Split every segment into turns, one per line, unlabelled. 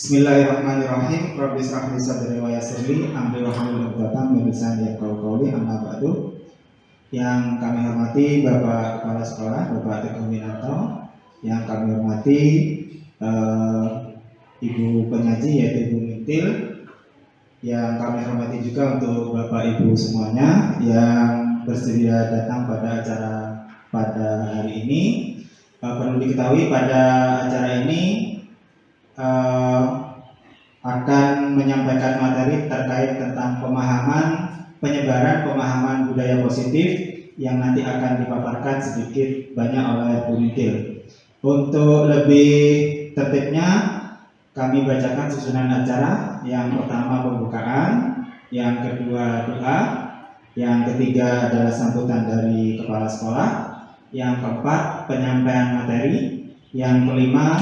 Bismillahirrahmanirrahim. Rabbi shrah li sadri wa yassir li amri wahlul 'uqdatam min lisani yafqahu qawli. Amma ba'du. Yang kami hormati Bapak Kepala Sekolah, Bapak Teguh Winarto. Yang kami hormati Ibu penyaji yaitu Ibu Mintil. Yang kami hormati juga untuk Bapak Ibu semuanya yang bersedia datang pada acara pada hari ini. Perlu diketahui pada acara ini akan menyampaikan materi terkait tentang penyebaran pemahaman budaya positif yang nanti akan dipaparkan sedikit banyak oleh Bu Mintil. Untuk lebih tertibnya kami bacakan susunan acara. Yang pertama pembukaan, yang kedua doa, yang ketiga adalah sambutan dari kepala sekolah, yang keempat penyampaian materi, yang kelima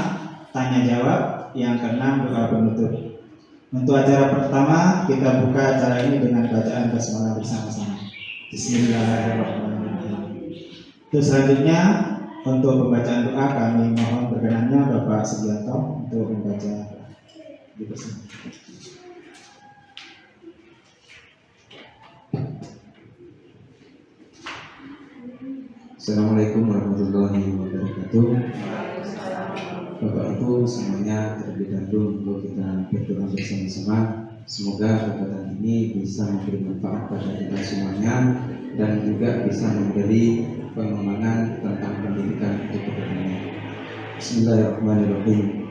tanya jawab, yang keenam doa penutup. Untuk acara pertama kita buka acara ini dengan bacaan basmalah bersama-sama. Bismillahirrahmanirrahim. Terus selanjutnya untuk pembacaan doa kami mohon berkenannya Bapak Sugianto untuk membaca di bersama.
Assalamualaikum warahmatullahi wabarakatuh. Bapak Ibu semuanya, terlebih dahulu kita berdoa bersama-sama. Semoga kegiatan ini bisa memberi manfaat pada kita semuanya dan juga bisa memberi pengembangan tentang pendidikan untuk kedepannya. Bismillahirrahmanirrahim.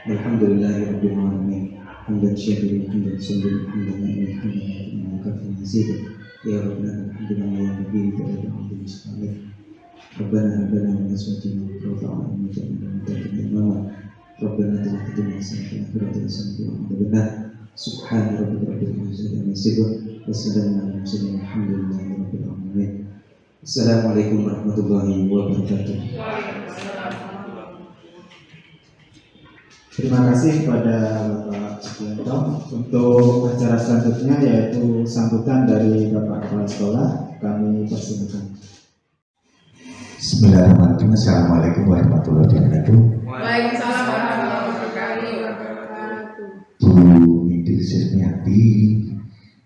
Alhamdulillahirabbil alamin. Hamdan syakiran hamdan sabiran hamdan ni'man kafin mazid. Ya Rabbana alhamdulillah ya Rabbi alhamdulillah sekali. Rabbana rabbana wa naswatina wa ta'ala wa Rabbana taqabbal minna rabbana subhana rabbika rabbil izzati amma yasifun wa salamun alal mursalin walhamdulillahi rabbil alamin. Assalamualaikum warahmatullahi wabarakatuh.
Terima kasih kepada Bapak Sugianto. Untuk acara selanjutnya yaitu sambutan dari Bapak Kepala Sekolah, kami persilakan.
Bismillahirrahmanirrahim. Assalamualaikum warahmatullahi wabarakatuh.
Waalaikumsalam warahmatullahi wabarakatuh.
Bu Mintil Sirniati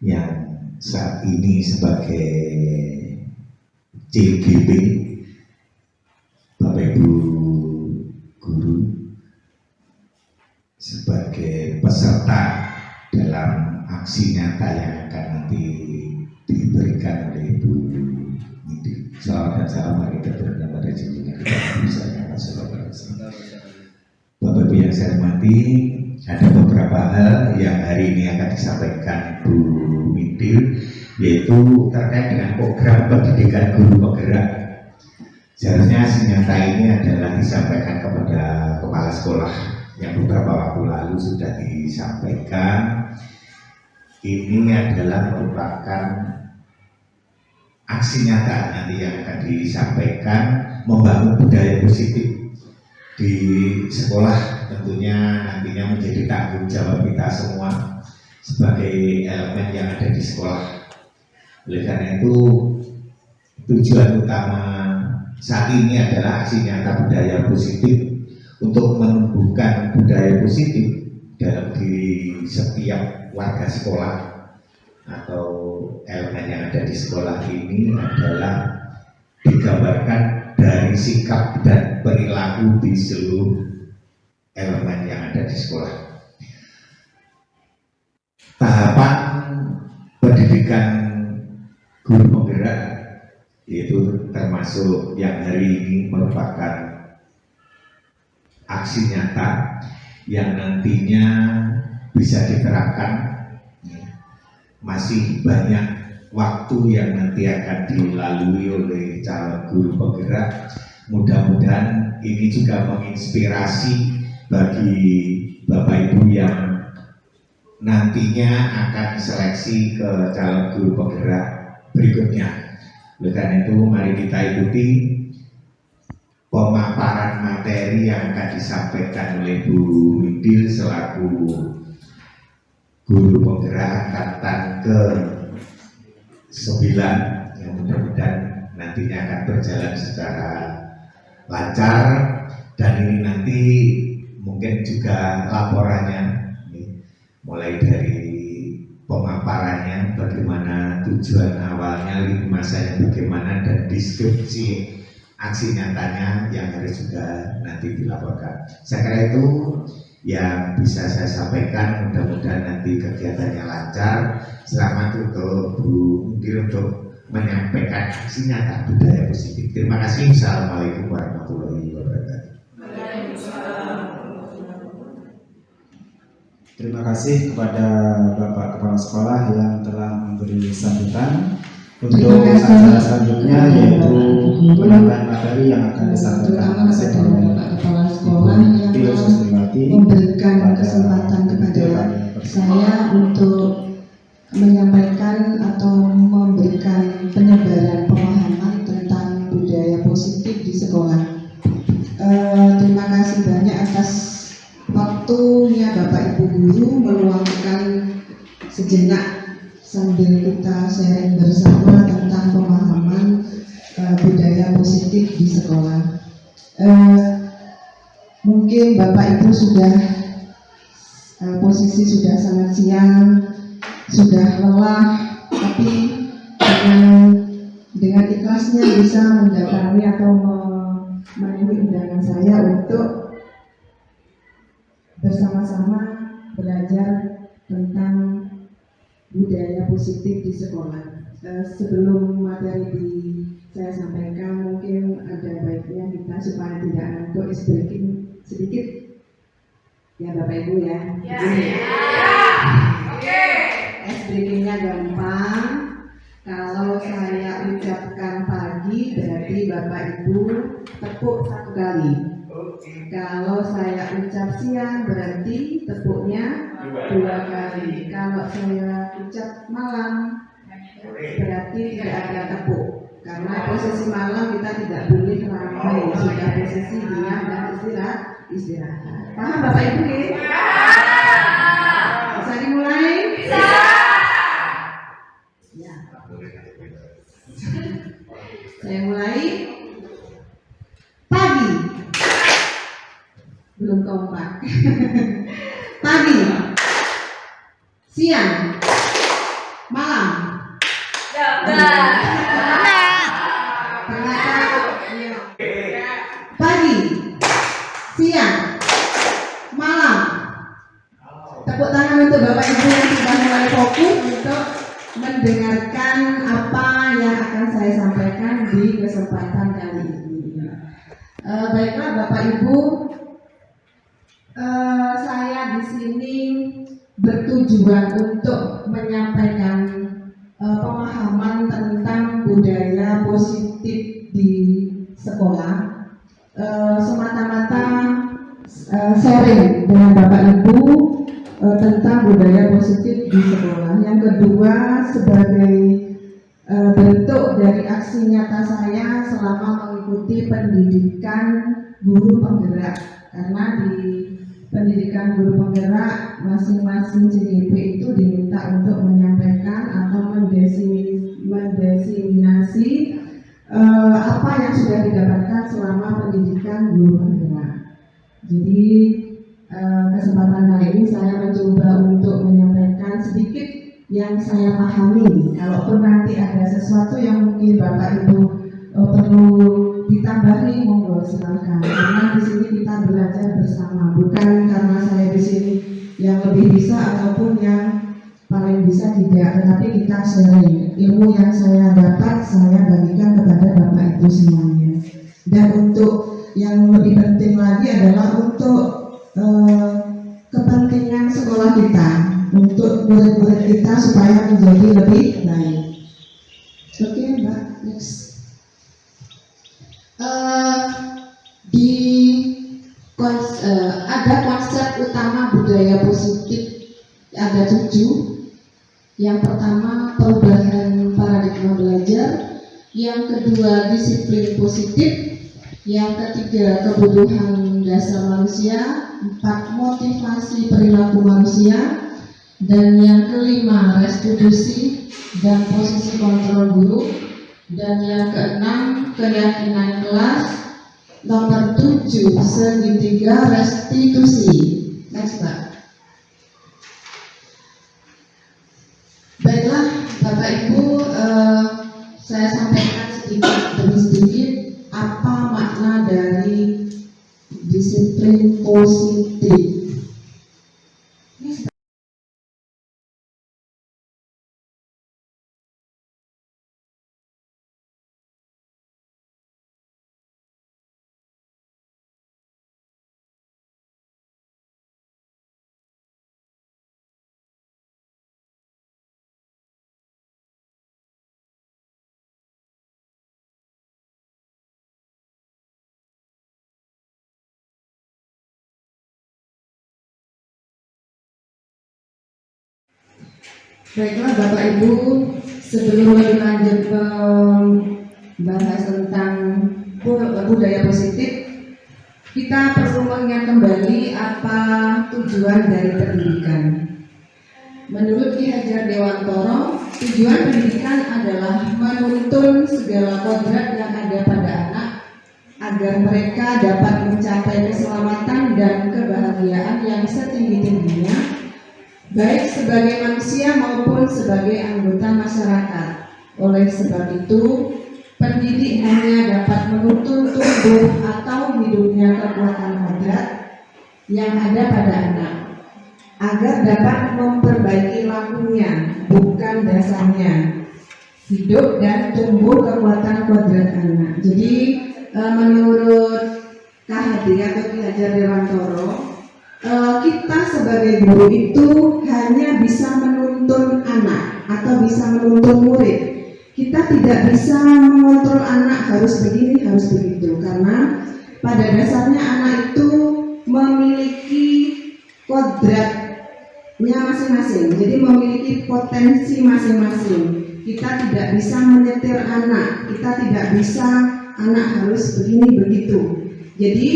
yang saat ini sebagai CGB, Bapak Ibu guru sebagai peserta dalam aksi nyata yang akan nanti diberikan oleh Ibu Mintil. Selamat dan salam mari kita berdoa pada junjungan kita Nabi Sallallahu Alaihi Wasallam. Bapak Ibu yang saya hormati, ada beberapa hal yang hari ini akan disampaikan Bu Mintil, yaitu terkait dengan program pendidikan guru penggerak. Seharusnya nyata ini adalah disampaikan kepada kepala sekolah yang beberapa waktu lalu sudah disampaikan. Ini adalah merupakan aksi nyata nanti yang akan disampaikan membangun budaya positif di sekolah, tentunya nantinya menjadi tanggung jawab kita semua sebagai elemen yang ada di sekolah. Oleh karena itu tujuan utama saat ini adalah aksi nyata budaya positif untuk menumbuhkan budaya positif dalam diri setiap warga sekolah atau elemen yang ada di sekolah ini adalah digambarkan dari sikap dan perilaku di seluruh elemen yang ada di sekolah. Tahapan pendidikan guru penggerak yaitu termasuk yang hari ini merupakan aksi nyata yang nantinya bisa diterapkan. Masih banyak waktu yang nanti akan dilalui oleh calon guru penggerak. Mudah-mudahan ini juga menginspirasi bagi Bapak Ibu yang nantinya akan seleksi ke calon guru penggerak berikutnya. Oleh karena itu mari kita ikuti pemaparan materi yang akan disampaikan oleh Bu Mintil selaku guru penggerak angkatan ke-9 yang mudah-mudahan nantinya akan berjalan secara lancar dan ini nanti mungkin juga laporannya mulai dari pemaparannya bagaimana tujuan awalnya, lini masanya bagaimana, dan deskripsi aksi nyatanya yang harus juga nanti dilaporkan. Saya kira itu yang bisa saya sampaikan. Mudah-mudahan nanti kegiatannya lancar. Selamat untuk Bu Mudir untuk menyampaikan aksi nyata budaya positif. Terima kasih. Assalamualaikum warahmatullahi wabarakatuh.
Terima kasih kepada Bapak Kepala Sekolah yang telah memberi sambutan. Untuk acara selanjutnya yaitu penambahan materi yang akan disampaikan oleh
Bapak Kepala Sekolah yang memberikan kesempatan kepada saya untuk menyampaikan atau memberikan penyebaran pemahaman tentang budaya positif di sekolah. Terima kasih banyak atas waktunya Bapak Ibu Guru meluangkan sejenak sambil kita sharing bersama tentang pemahaman budaya positif di sekolah. Mungkin Bapak Ibu sudah posisi sudah sangat siang, sudah lelah, tapi dengan ikhlasnya bisa mendatangi atau memenuhi undangan saya untuk bersama-sama belajar tentang budaya positif di sekolah. Sebelum materi saya sampaikan, mungkin ada baiknya kita supaya tidak ngantuk breaking sedikit ya Bapak Ibu ya. Breakingnya gampang. Kalau saya ucapkan pagi berarti Bapak Ibu tepuk 1 kali. Kalau saya ucap siang berarti tepuknya 2 kali. Kalau saya ucap malam berarti tidak ada tepuk. Karena posisi malam kita tidak boleh ramai, sudah posisi diam dan istirahat. Paham Bapak Ibu ya? Bisa dimulai? Bisa. Ya. Saya mulai. Pagi. Belum kompak. Pagi, siang, malam. Pagi, siang, malam. Tepuk tangan untuk Bapak Ibu yang sudah mulai fokus untuk mendengarkan apa yang akan saya sampaikan di kesempatan kali ini. Baiklah Bapak Ibu. Saya di sini bertujuan untuk menyampaikan pemahaman tentang budaya positif di sekolah, semata-mata sharing dengan Bapak Ibu tentang budaya positif di sekolah. Yang kedua, sebagai bentuk dari aksi nyata saya selama mengikuti pendidikan guru penggerak, karena di pendidikan guru penggerak masing-masing CGP itu diminta untuk menyampaikan atau mendesimasi apa yang sudah didapatkan selama pendidikan guru penggerak. Jadi kesempatan kali ini saya mencoba untuk menyampaikan sedikit yang saya pahami. Kalaupun nanti ada sesuatu yang mungkin Bapak Ibu perlu ditambahi, monggo silakan. Karena di sini kita belajar bersama, bukan karena saya di sini yang lebih bisa ataupun yang paling bisa, tidak, tetapi kita sharing ilmu yang saya dapat, saya bagikan kepada Bapak Ibu semuanya. Dan untuk yang lebih penting lagi adalah untuk kepentingan sekolah kita, untuk murid-murid kita supaya menjadi lebih baik. Oke, Mbak, next. Ada konsep utama budaya positif, ada 7. Yang pertama, perubahan paradigma belajar. Yang kedua, disiplin positif. Yang ketiga, kebutuhan dasar manusia. 4, motivasi perilaku manusia. Dan yang kelima, restitusi dan posisi kontrol guru. Dan yang keenam, keyakinan kelas. nomor 7, segitiga restitusi. Next, Pak. Baiklah, Bapak Ibu, saya sampaikan sedikit demi sedikit apa makna dari disiplin positif. Baiklah Bapak Ibu, sebelum lebih lanjut membahas tentang budaya positif, kita perlu mengingat kembali apa tujuan dari pendidikan. Menurut Ki Hajar Dewantoro, tujuan pendidikan adalah menuntun segala kodrat yang ada pada anak agar mereka dapat mencapai keselamatan dan kebahagiaan yang setinggi-tingginya, baik sebagai manusia maupun sebagai anggota masyarakat. Oleh sebab itu, pendidik hanya dapat menuntun tumbuh atau hidupnya kekuatan kodrat yang ada pada anak, agar dapat memperbaiki lakunya, bukan dasarnya, hidup dan tumbuh kekuatan kodrat anak. Jadi menurut KHD atau Ki Hajar Dewantoro, kita sebagai guru itu hanya bisa menuntun anak atau bisa menuntun murid. Kita tidak bisa mengontrol anak harus begini, harus begitu, karena pada dasarnya anak itu memiliki kodratnya masing-masing, jadi memiliki potensi masing-masing. Kita tidak bisa menyetir anak, kita tidak bisa anak harus begini begitu. Jadi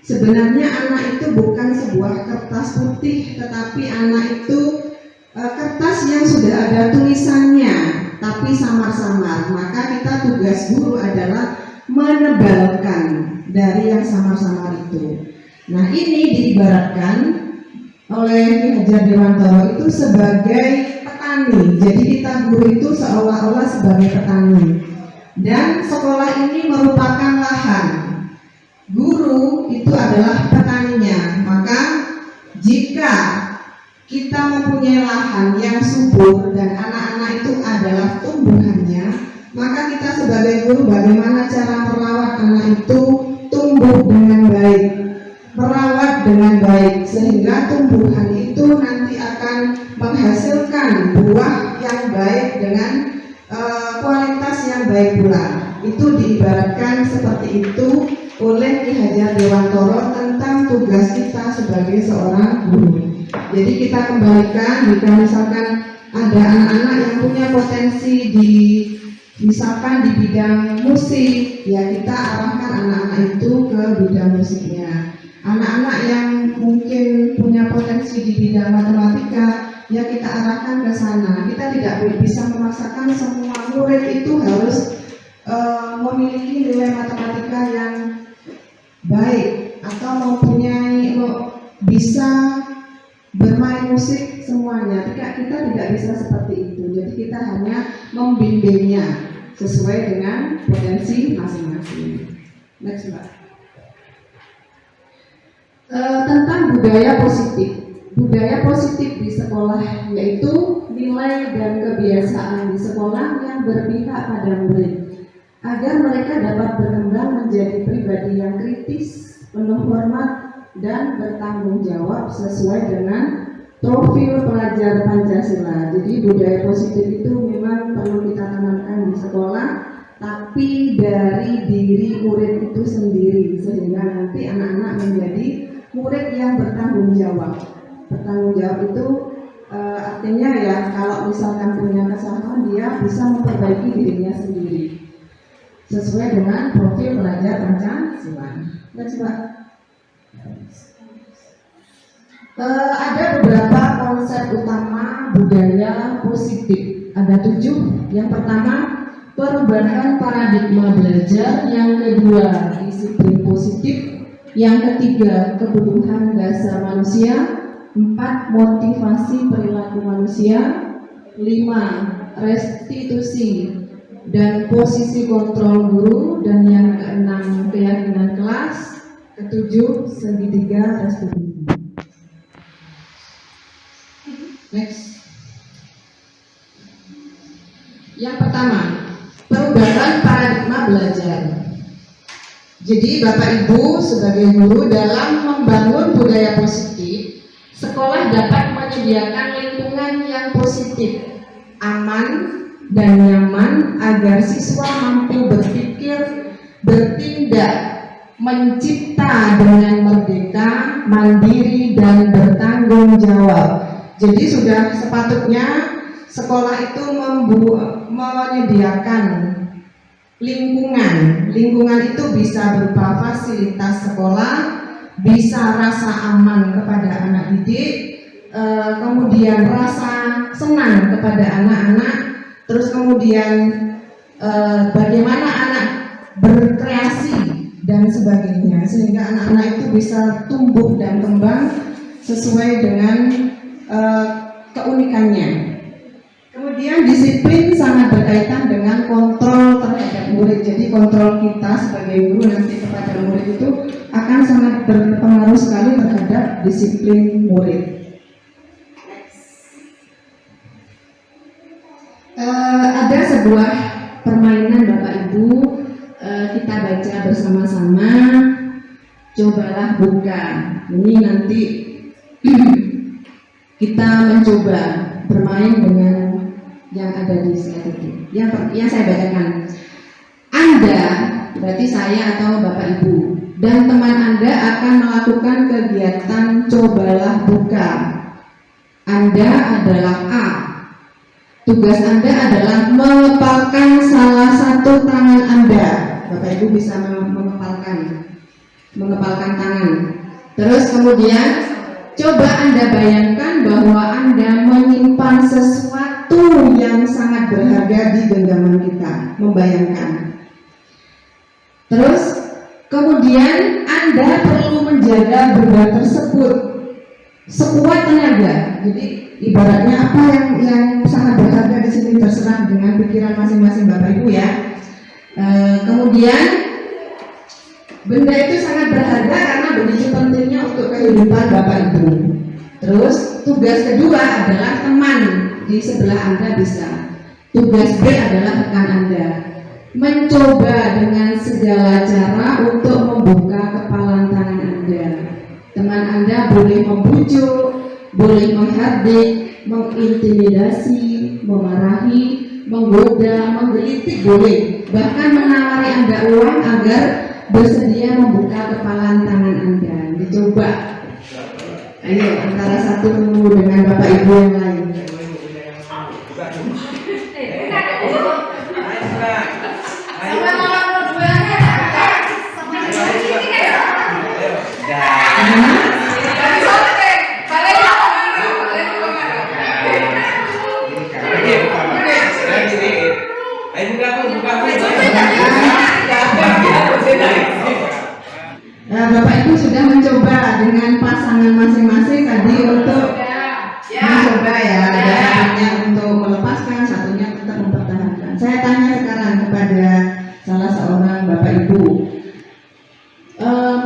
sebenarnya anak itu bukan sebuah kertas putih, tetapi anak itu kertas yang sudah ada tulisannya, tapi samar-samar. Maka kita tugas guru adalah menebalkan dari yang samar-samar itu. Nah, ini diibaratkan oleh Ki Hajar Dewantoro itu sebagai petani. Jadi kita guru itu seolah-olah sebagai petani. Dan sekolah ini merupakan lahan. Guru itu adalah petaninya. Maka jika kita mempunyai lahan yang subur dan anak-anak itu adalah tumbuhannya, maka kita sebagai guru bagaimana cara merawat anak itu tumbuh dengan baik, merawat dengan baik, sehingga tumbuhan itu nanti akan menghasilkan buah yang baik dengan kualitas yang baik pula. Itu diibaratkan seperti itu oleh Ki Hajar Dewantoro tentang tugas kita sebagai seorang guru. Jadi kita kembalikan, jika misalkan ada anak-anak yang punya potensi misalkan di bidang musik, ya kita arahkan anak-anak itu ke bidang musiknya. Anak-anak yang mungkin punya potensi di bidang matematika, ya kita arahkan ke sana. Kita tidak bisa memaksakan semua murid itu harus memiliki nilai matematika yang baik atau bisa bermain musik semuanya. Kita tidak bisa seperti itu. Jadi kita hanya membimbingnya sesuai dengan potensi masing-masing. Next, Mbak. Tentang budaya positif. Budaya positif di sekolah yaitu nilai dan kebiasaan di sekolah yang berpihak pada murid, agar mereka dapat berkembang menjadi pribadi yang kritis, penuh hormat, dan bertanggung jawab sesuai dengan profil pelajar Pancasila. Jadi budaya positif itu memang perlu kita tanamkan di sekolah, tapi dari diri murid itu sendiri, sehingga nanti anak-anak menjadi murid yang bertanggung jawab. Bertanggung jawab itu artinya ya kalau misalkan punya kesalahan, dia bisa memperbaiki dirinya sendiri sesuai dengan profil pelajar Pancasila. Coba ada beberapa konsep utama budaya positif. Ada 7. Yang pertama, perubahan paradigma belajar, yang kedua disiplin positif, yang ketiga kebutuhan dasar manusia, 4 motivasi perilaku manusia, 5 restitusi dan posisi kontrol guru, dan yang keenam keyakinan kelas, ketujuh segitiga restitusi. Next. Yang pertama, perubahan paradigma belajar. Jadi Bapak Ibu sebagai guru dalam membangun budaya positif, sekolah dapat menyediakan lingkungan yang positif, aman dan nyaman agar siswa mampu berpikir, bertindak, mencipta dengan merdeka, mandiri dan bertanggung jawab. Jadi sudah sepatutnya sekolah itu menyediakan lingkungan itu bisa berupa fasilitas sekolah, bisa rasa aman kepada anak didik, kemudian rasa senang kepada anak-anak, terus kemudian bagaimana anak berkreasi dan sebagainya, sehingga anak-anak itu bisa tumbuh dan kembang sesuai dengan keunikannya. Kemudian disiplin sangat berkaitan dengan kontrol terhadap murid. Jadi kontrol kita sebagai guru nanti kepada murid itu akan sangat berpengaruh sekali terhadap disiplin murid. Ada sebuah permainan Bapak Ibu, kita baca bersama-sama. Cobalah buka. Ini nanti kita mencoba bermain dengan yang ada di slide itu. Yang saya bacakan. Anda, berarti saya atau Bapak Ibu, dan teman Anda akan melakukan kegiatan cobalah buka. Anda adalah A. Tugas Anda adalah mengepalkan salah satu tangan Anda. Bapak Ibu bisa mengepalkan tangan. Terus kemudian coba Anda bayangkan bahwa Anda menyimpan sesuatu yang sangat berharga di genggaman kita. Membayangkan. Terus kemudian Anda perlu menjaga benda tersebut sekuat tenaga. Jadi ibaratnya apa yang sangat berharga di sini terserah dengan pikiran masing-masing Bapak Ibu ya. Kemudian benda itu sangat berharga karena begitu pentingnya untuk kehidupan Bapak Ibu. Terus tugas kedua adalah teman di sebelah Anda bisa. Tugas B adalah rekan Anda. Mencoba dengan segala cara untuk membuka kepalan tangan Anda. Teman Anda boleh membujuk, boleh menghardik, mengintimidasi, memarahi, menggoda, menggelitik boleh, bahkan menawari Anda uang agar bersedia membuka kepalan tangan Anda. Dicoba. Ayo antara satu dengan Bapak Ibu yang lain. Bapak Ibu sudah mencoba dengan pasangan masing-masing tadi untuk mencoba ya, ada satunya untuk melepaskan, satunya tetap mempertahankan. Saya tanya sekarang kepada salah seorang Bapak Ibu,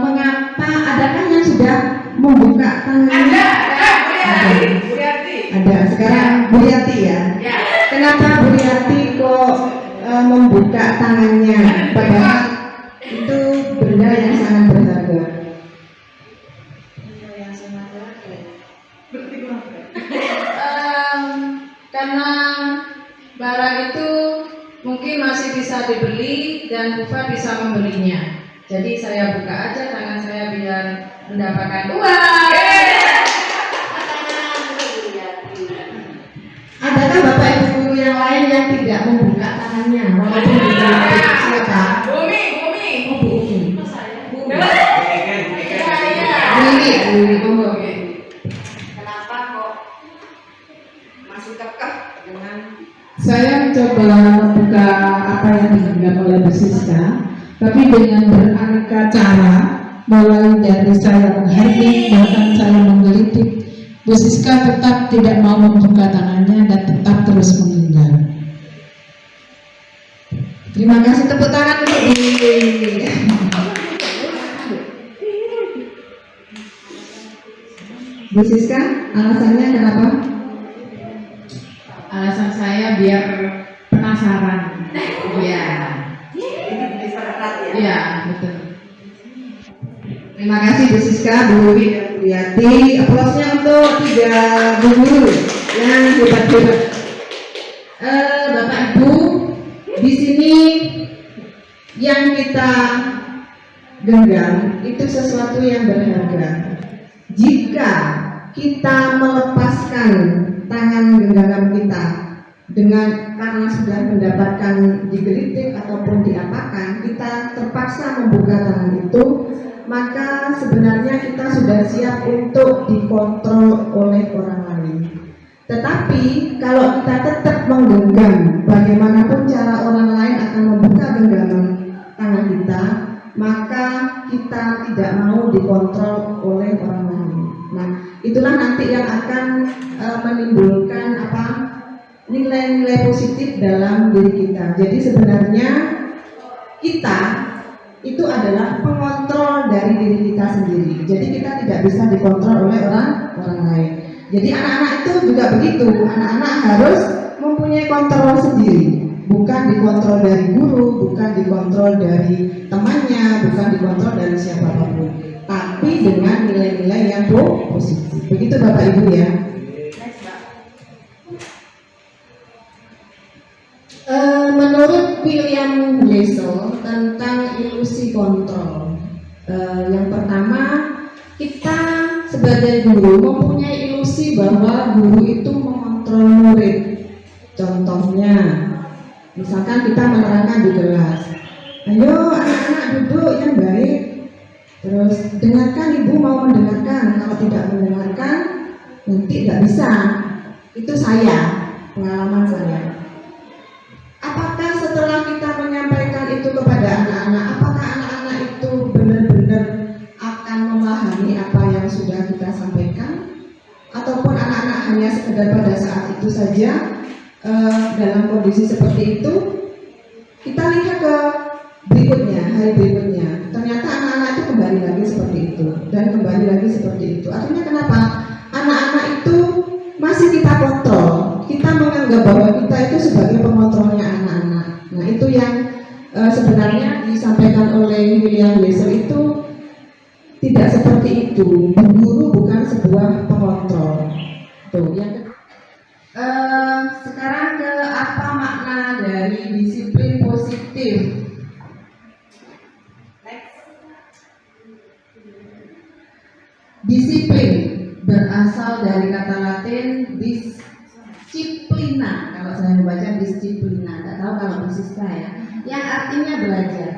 mengapa adakah yang sudah membuka tangannya? Ada. Sekarang Bu Yati ya. Kenapa Bu Yati kok membuka tangannya? Padahal itu benda yang sangat berharga.
Karena barang itu mungkin masih bisa dibeli dan Bufa bisa membelinya. Jadi saya buka aja tangan saya biar mendapatkan uang.
Adakah Bapak Ibu guru yang lain yang tidak membuka tangannya? Walaupun siapa?
Bumi.
Kenapa kok masih kekeh dengan
Saya mencoba membuka
apa yang digenggam oleh Bu Siska, tapi dengan beraneka cara, mulai dari saya menghardik, bahkan saya menggelitik, Bu Siska tetap tidak mau membuka tangannya dan tetap terus menggenggam. Terima kasih, tepuk tangan untuk Bu Siska. Alasannya kenapa?
Alasan saya biar penasaran. Iya. Iya, betul.
Terima kasih Bu Siska, Bu Wiwi dan Bu Yati. Aplausnya untuk 3 guru yang hebat-hebat. Bapak Ibu, di sini yang kita genggam itu sesuatu yang berharga. Jika kita melepaskan tangan genggaman kita karena sudah mendapatkan digelitik ataupun diapakan, kita terpaksa membuka tangan itu, maka sebenarnya kita sudah siap untuk dikontrol oleh orang lain. Tetapi kalau kita tetap menggenggam, bagaimanapun cara orang lain akan membuka genggaman tangan kita, maka kita tidak mau dikontrol oleh orang lain. Nah, itulah nanti yang akan menimbulkan nilai-nilai positif dalam diri kita. Jadi sebenarnya kita itu adalah pengontrol dari diri kita sendiri. Jadi kita tidak bisa dikontrol oleh orang lain. Jadi anak-anak itu juga begitu. Anak-anak harus mempunyai kontrol sendiri. Bukan dikontrol dari guru, bukan dikontrol dari temannya, bukan dikontrol dari siapapun, tapi dengan nilai-nilai yang positif. Begitu Bapak Ibu ya. Menurut William Glasel tentang ilusi kontrol, yang pertama, kita sebagai guru mempunyai ilusi bahwa guru itu mengontrol murid. Contohnya, misalkan kita menerangkan di kelas, ayo anak-anak duduk yang baik, terus dengarkan, ibu mau mendengarkan, kalau tidak mendengarkan nanti tidak bisa. Itu pengalaman saya. Apakah setelah kita menyampaikan itu kepada anak-anak, apakah anak-anak itu benar-benar akan memahami apa yang sudah kita sampaikan, ataupun anak-anak hanya sekedar pada saat itu saja? Dalam kondisi seperti itu, kita lihat ke hari berikutnya, ternyata anak-anak itu kembali lagi seperti itu dan kembali lagi seperti itu. Artinya kenapa? Anak-anak itu masih kita kontrol, kita menganggap bahwa kita itu sebagai pengontrolnya anak-anak. Nah, itu yang sebenarnya disampaikan oleh William Glasel itu tidak seperti itu. Guru bukan sebuah pengontrol. Tuh, yang sekarang ke apa makna dari disiplin positif? Disiplin berasal dari kata Latin disciplina. Kalau saya membaca disciplina, tidak tahu kalau Siska ya, yang artinya belajar.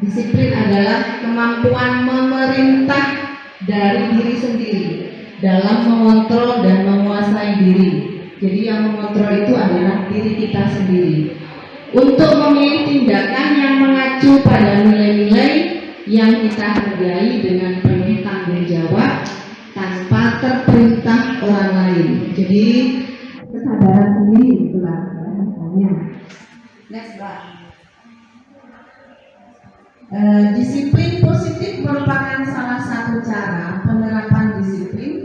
Disiplin adalah kemampuan memerintah dari diri sendiri dalam mengontrol dan menguasai diri. Jadi yang mengontrol itu adalah diri kita sendiri untuk memilih tindakan yang mengacu pada nilai-nilai yang kita hargai dengan penuh tanggung jawab tanpa terperintah orang lain. Jadi kesadaran sendiri itulah bahasanya. Next Pak. Disiplin positif merupakan salah satu cara penerapan disiplin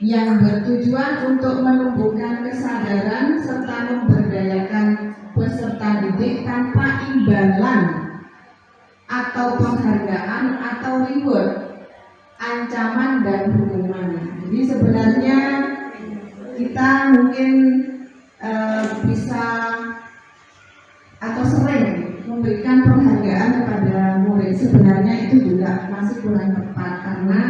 yang bertujuan untuk menumbuhkan kesadaran serta memberdayakan peserta didik tanpa imbalan atau penghargaan atau reward, ancaman dan hukuman. Jadi sebenarnya kita mungkin bisa atau sering memberikan penghargaan kepada murid. Sebenarnya itu juga masih kurang tepat, karena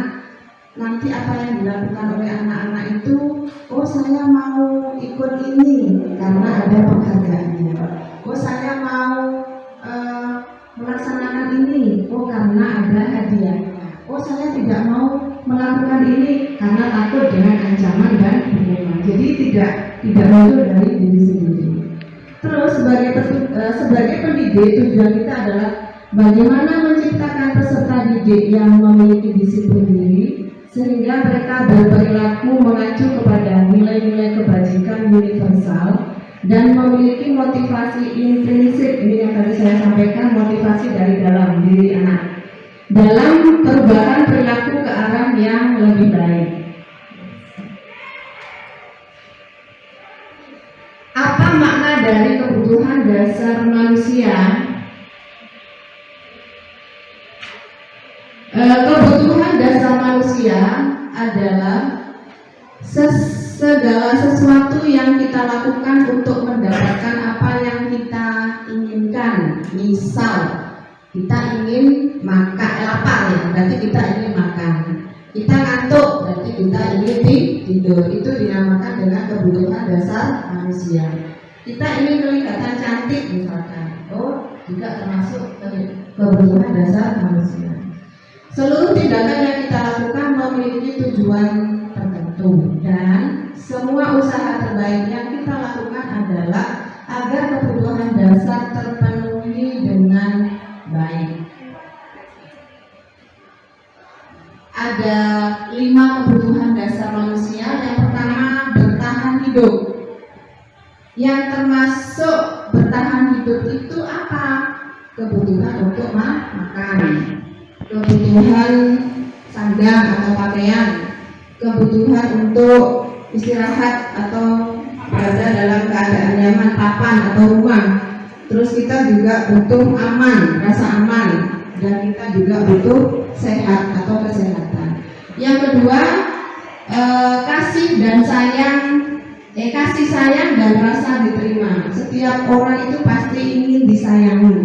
nanti apa yang dilakukan oleh anak-anak itu, oh saya mau ikut ini karena ada penghargaannya, oh saya mau melaksanakan ini, oh karena ada hadiahnya, oh saya tidak mau melakukan ini karena takut dengan ancaman dan hukuman. Jadi tidak muncul dari diri sendiri. Terus sebagai pendidik, tujuan kita adalah bagaimana menciptakan peserta didik yang memiliki disiplin diri sehingga mereka berperilaku mengacu kepada nilai-nilai kebajikan universal dan memiliki motivasi intrinsik. Ini yang tadi saya sampaikan, motivasi dari dalam diri anak dalam perubahan perilaku ke arah yang lebih baik. Apa makna dari kebutuhan dasar manusia? Kebutuhan dasar manusia adalah segala sesuatu yang kita lakukan untuk mendapatkan apa yang kita inginkan. Misal kita ingin makan, lapar ya, berarti kita ingin makan. Kita ngantuk, berarti kita ingin tidur. Itu dinamakan dengan kebutuhan dasar manusia. Kita ingin kelihatan cantik misalkan, juga termasuk kebutuhan dasar manusia. Seluruh tindakan yang kita lakukan memiliki tujuan tertentu dan semua usaha terbaik yang kita lakukan adalah agar kebutuhan dasar terpenuhi dengan baik. Ada 5 kebutuhan dasar manusia. Yang pertama, bertahan hidup. Yang termasuk bertahan hidup itu apa? Kebutuhan untuk makan, kebutuhan sandang atau pakaian, kebutuhan untuk istirahat atau berada dalam keadaan nyaman, papan atau rumah. Terus kita juga butuh aman, rasa aman, dan kita juga butuh sehat atau kesehatan. Yang kedua, kasih sayang dan rasa diterima. Setiap orang itu pasti ingin disayangi.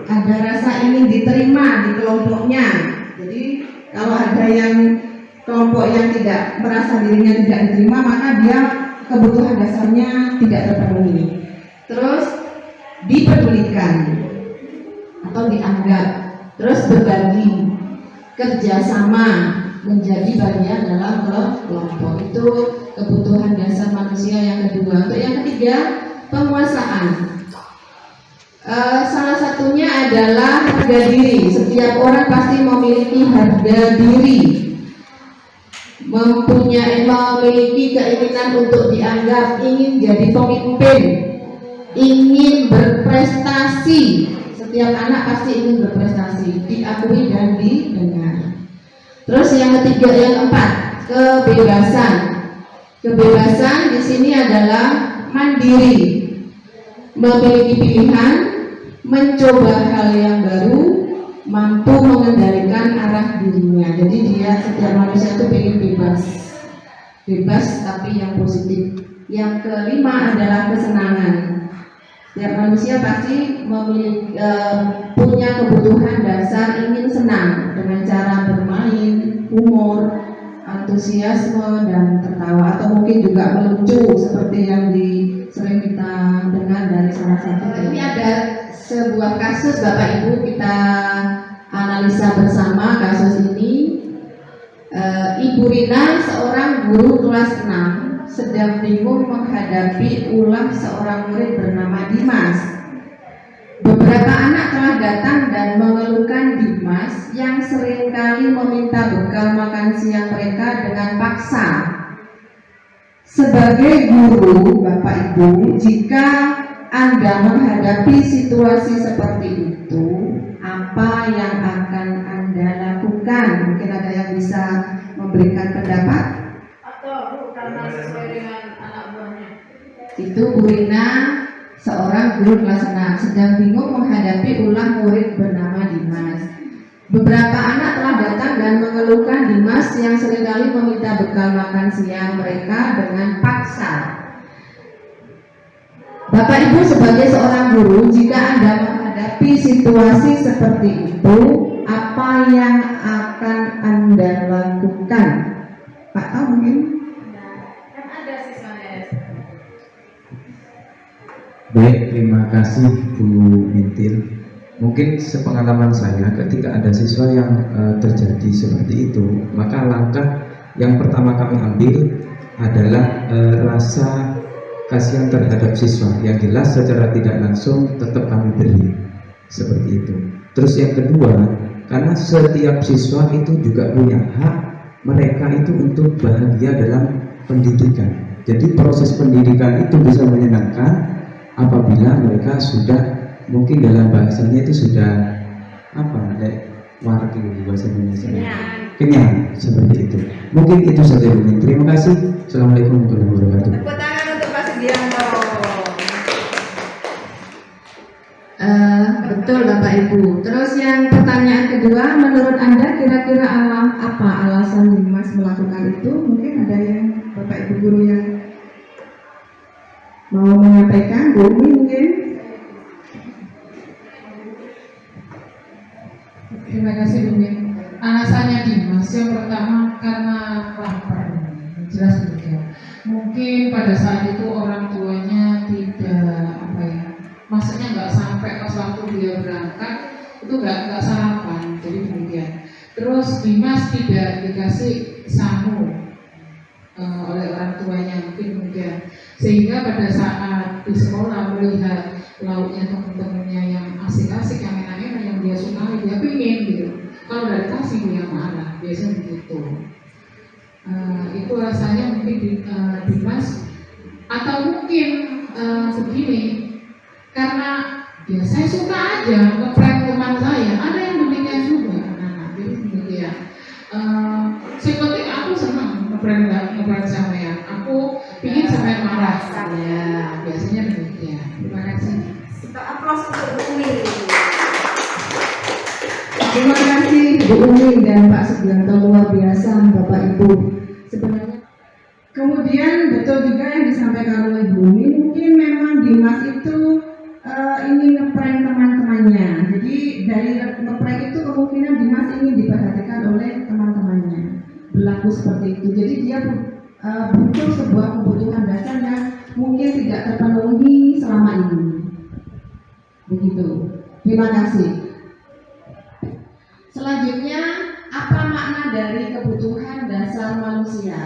Ada rasa ingin diterima di kelompoknya. Jadi kalau ada yang kelompok yang tidak merasa dirinya tidak diterima, maka dia kebutuhan dasarnya tidak terpenuhi. Terus dipedulikan atau dianggap, terus berbagi, kerjasama, menjadi bagian dalam kelompok. Itu kebutuhan dasar manusia yang kedua. Untuk yang ketiga, penguasaan. Salah satunya adalah harga diri. Setiap orang pasti memiliki harga diri, memiliki keinginan untuk dianggap, ingin jadi pemimpin, ingin berprestasi. Setiap anak pasti ingin berprestasi, diakui dan didengar. Terus yang ketiga, yang keempat, kebebasan. Kebebasan di sini adalah mandiri, memiliki pilihan, mencoba hal yang baru, mampu mengendalikan arah dirinya. Jadi setiap manusia itu ingin bebas tapi yang positif. Yang kelima adalah kesenangan. Setiap manusia pasti punya kebutuhan dasar ingin senang dengan cara bermain, humor, antusiasme dan tertawa, atau mungkin juga melucu seperti yang sering kita dengar dari salah satu. Ini ada sebuah kasus Bapak Ibu, kita analisa bersama kasus ini. Ibu Rina, seorang guru kelas 6, sedang bingung menghadapi ulah seorang murid bernama Dimas. Beberapa anak telah datang dan mengeluhkan Dimas yang seringkali meminta bekal makan siang mereka dengan paksa. Sebagai guru, Bapak Ibu, jika Anda menghadapi situasi seperti itu, apa yang akan Anda lakukan? Mungkin ada yang bisa memberikan pendapat?
Atau karena sesuai dengan anak buahnya.
Itu Bu Rina, seorang guru kelas 6, sedang bingung menghadapi ulah murid bernama Dimas. Beberapa anak telah datang dan mengeluhkan Dimas yang seringkali meminta bekal makan siang mereka dengan paksa. Bapak Ibu, sebagai seorang guru, jika Anda menghadapi situasi seperti itu, apa yang akan Anda lakukan? Pak tahu mungkin?
Kan ada siswanya.
Baik, terima kasih Bu Mintil. Mungkin sepengalaman saya, ketika ada siswa yang terjadi seperti itu, maka langkah yang pertama kami ambil adalah rasa kasihan terhadap siswa. Yang jelas secara tidak langsung tetap kami beri seperti itu. Terus yang kedua, karena setiap siswa itu juga punya hak mereka itu untuk bahagia dalam pendidikan. Jadi proses pendidikan itu bisa menyenangkan apabila mereka sudah mungkin dalam bahasanya itu sudah warak itu bahasa Indonesia, kenyang seperti itu. Mungkin itu saja Bu. Terima kasih. Assalamualaikum warahmatullahi wabarakatuh.
Tepuk tangan untuk Pak Sugianto.
Betul Bapak Ibu. Terus yang pertanyaan kedua, menurut Anda kira-kira apa alasan Dimas melakukan itu? Mungkin ada yang Bapak Ibu guru yang mau menyampaikan? Bu Umi mungkin?
Terima kasih Bu Min. Alasannya Dimas yang pertama karena lapar, jelas begitu. Mungkin pada saat itu orang tuanya tidak maksudnya nggak sampai pas waktu dia berangkat itu nggak sarapan, jadi demikian. Terus Dimas tidak dikasih sangu oleh orang tuanya, mungkin demikian. Sehingga pada saat di sekolah melihat lauknya teman-temannya yang asik-asik, yang enak-enak, yang dia sukai, dia pingin gitu. Kalau udah dikasih dia marah, biasanya begitu. Itu rasanya mungkin Dimas, atau mungkin begini, karena ya saya suka aja ngeprank teman saya, ada yang demikian juga. Nah, jadi demikian. Seperti aku senang ngeprank sampean, aku ingin sampean marah. Ya, biasanya demikian. Terima kasih.
Kita aplaus untuk Bu Umi.
Terima kasih Bu Umi dan Pak Sugianto, luar biasa Bapak Ibu. Sebenarnya kemudian betul juga yang disampaikan oleh Bu Umi, mungkin memang Dimas itu ingin ngeprank teman-temannya. Jadi dari ngeprank itu kemungkinan Dimas ingin diperhatikan oleh teman-temannya. Berlaku seperti itu. Jadi dia butuh sebuah kebutuhan dasar yang mungkin tidak terpenuhi selama ini. Begitu. Terima kasih. Selanjutnya, apa makna dari kebutuhan dasar manusia?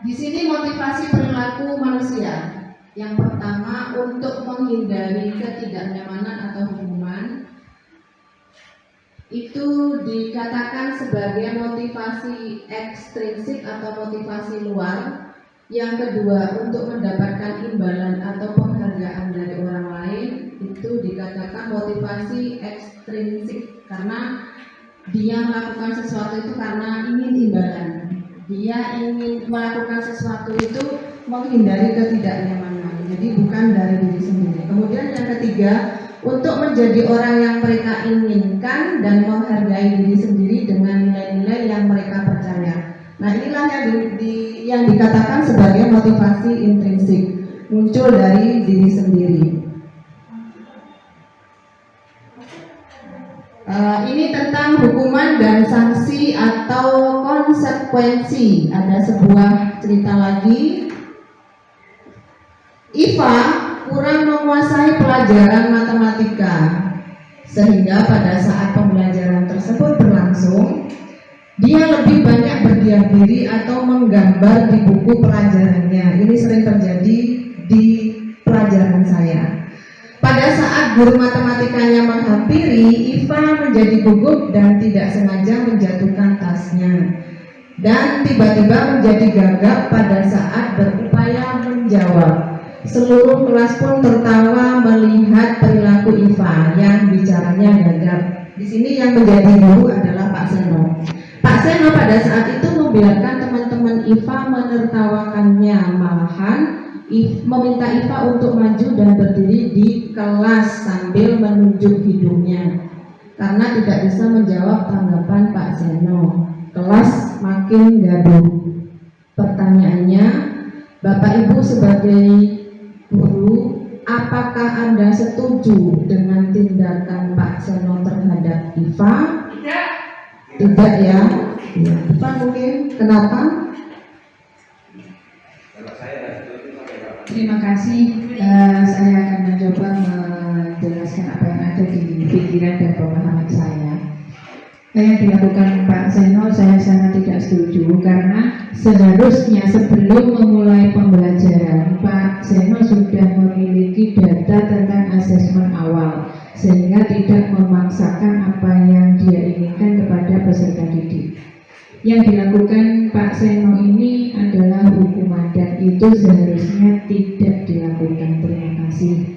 Di sini motivasi perilaku manusia. Yang pertama, untuk menghindari ketidaknyamanan atau hukuman. Itu dikatakan sebagai motivasi ekstrinsik atau motivasi luar. Yang kedua, untuk mendapatkan imbalan atau penghargaan dari orang lain. Itu dikatakan motivasi ekstrinsik, karena dia melakukan sesuatu itu karena ingin imbalan. Dia ingin melakukan sesuatu itu menghindari ketidaknyamanan, jadi bukan dari diri sendiri. Kemudian yang ketiga, untuk menjadi orang yang mereka inginkan dan menghargai diri sendiri dengan nilai-nilai yang mereka percaya. Nah, inilah yang dikatakan sebagai motivasi intrinsik, muncul dari diri sendiri. Ini tentang hukuman dan sanksi atau konsekuensi. Ada sebuah cerita lagi. Iva kurang menguasai pelajaran matematika, sehingga pada saat pembelajaran tersebut berlangsung, dia lebih banyak berdiam diri atau menggambar di buku pelajarannya. Ini sering terjadi di pelajaran saya. Pada saat guru matematikanya menghampiri, Iva menjadi gugup dan tidak sengaja menjatuhkan tasnya. Dan tiba-tiba menjadi gagap pada saat berupaya menjawab. Seluruh kelas pun tertawa melihat perilaku Iva yang bicaranya gagap. Di sini yang menjadi guru adalah Pak Seno. Pak Seno pada saat itu membiarkan teman-teman Iva menertawakannya, malahan meminta Iva untuk maju dan berdiri di kelas sambil menunjuk hidungnya karena tidak bisa menjawab tanggapan Pak Seno. Kelas makin gaduh. Pertanyaannya, Bapak Ibu sebagai guru, apakah Anda setuju dengan tindakan Pak Seno terhadap Iva? Tidak ya? Iva mungkin kenapa?
Terima kasih. Saya akan mencoba menjelaskan apa yang ada di pikiran dan pemahaman saya. Yang dilakukan Pak Seno saya sangat tidak setuju, karena seharusnya sebelum memulai pembelajaran Pak Seno sudah memiliki data tentang asesmen awal, sehingga tidak memaksakan apa yang dia inginkan kepada peserta didik. Yang dilakukan Pak Seno ini adalah hukuman, dan itu seharusnya tidak dilakukan. Terima kasih.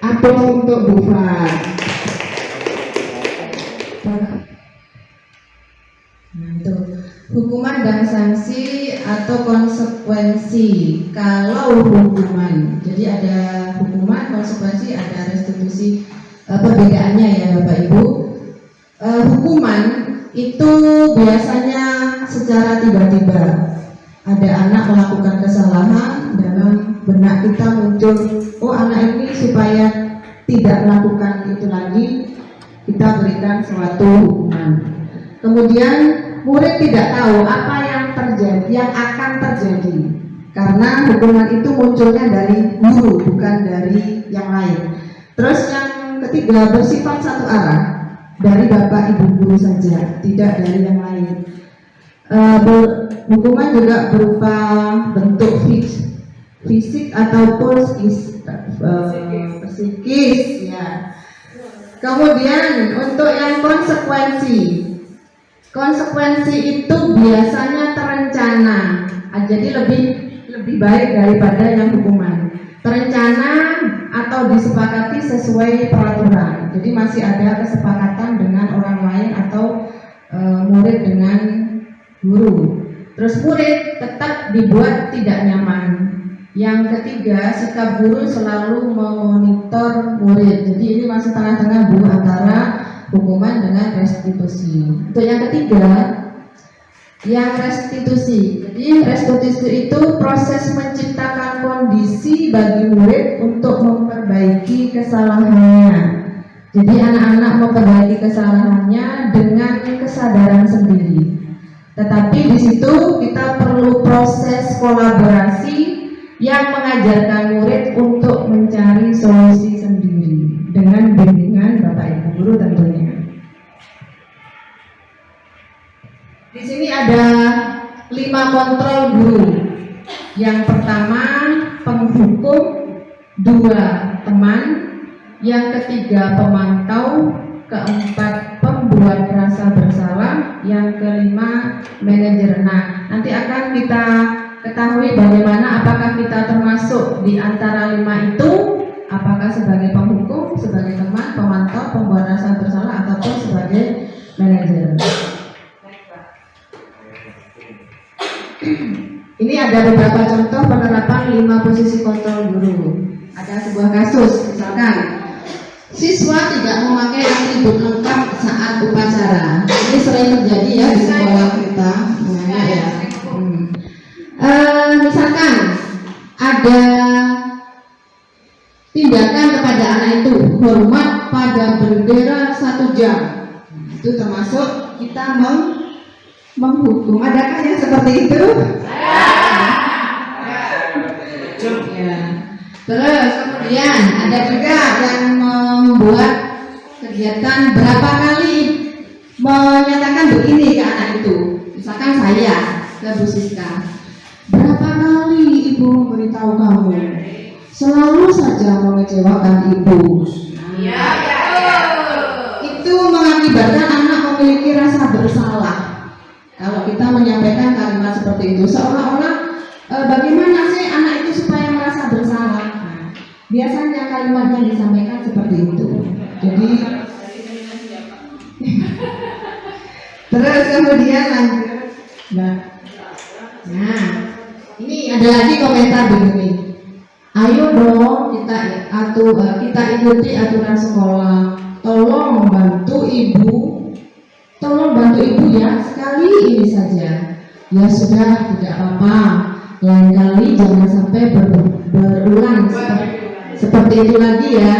Aplaus untuk Bu Fat.
Nah, itu hukuman dan sanksi atau konsekuensi. Kalau hukuman, jadi ada hukuman, konsekuensi, ada restitusi. Perbedaannya ya Bapak Ibu. Hukuman itu biasanya secara tiba-tiba. Ada anak melakukan kesalahan, dalam benak kita muncul, oh anak ini supaya tidak melakukan itu lagi, kita berikan suatu hukuman. Kemudian murid tidak tahu apa yang terjadi, yang akan terjadi, karena hukuman itu munculnya dari guru, bukan dari yang lain. Terus yang ketiga, bersifat satu arah, dari bapak ibu guru saja, tidak dari yang lain. Hukuman juga berupa bentuk fisik ataupun psikis ya. Kemudian untuk yang konsekuensi itu biasanya terencana, jadi lebih baik daripada yang hukuman. Terencana atau disepakati sesuai peraturan, jadi masih ada kesepakatan dengan orang lain atau murid dengan guru. Terus murid tetap dibuat tidak nyaman. Yang ketiga, sikap guru selalu memonitor murid. Jadi ini masih tengah-tengah Bu antara hukuman dengan restitusi. Untuk yang ketiga, yang restitusi. Jadi restitusi itu proses menciptakan kondisi bagi murid untuk memperbaiki kesalahannya. Jadi anak-anak memperbaiki kesalahannya dengan kesadaran sendiri. Tetapi di situ kita perlu proses kolaborasi yang mengajarkan murid untuk mencari solusi sendiri dengan bimbingan Bapak Ibu guru tentunya. Di sini ada 5 kontrol guru. Yang pertama penghukum, 2 teman, yang ketiga pemantau, keempat pembuat rasa bersalah, yang kelima manajer. Nah, nanti akan kita ketahui bagaimana apakah kita termasuk di antara 5 itu, apakah sebagai penghukum, sebagai teman, pemantau, pembuat rasa bersalah, ataupun sebagai manajer. Ini ada beberapa contoh penerapan 5 posisi kontrol guru. Ada sebuah kasus, misalkan siswa tidak memakai atribut lengkap saat upacara. Ini sering terjadi ya di sekolah kita. Nah, ya. Misalkan ada tindakan kepada anak itu hormat pada bendera 1 jam. Itu termasuk kita menghukum. Adakah yang seperti itu? Ya. Terus kemudian ada juga yang membuat kegiatan berapa kali menyatakan begini ke anak itu. Misalkan saya ke Bu Siska, berapa kali ibu memberitahu kamu, selalu saja mengecewakan ibu. Itu mengakibatkan anak memiliki rasa bersalah. Kalau kita menyampaikan kalimat seperti itu, seolah-olah bagaimana sih anak itu supaya merasa bersalah? Nah, biasanya kalimatnya disampaikan seperti itu. Jadi, terus kemudian lanjut. Nah, ini ada lagi komentar begini. Ayo dong kita ikuti aturan sekolah. Tolong bantu ibu ya, sekali ini saja. Ya sudah, tidak apa-apa. Lain kali jangan sampai berulang seperti itu lagi ya.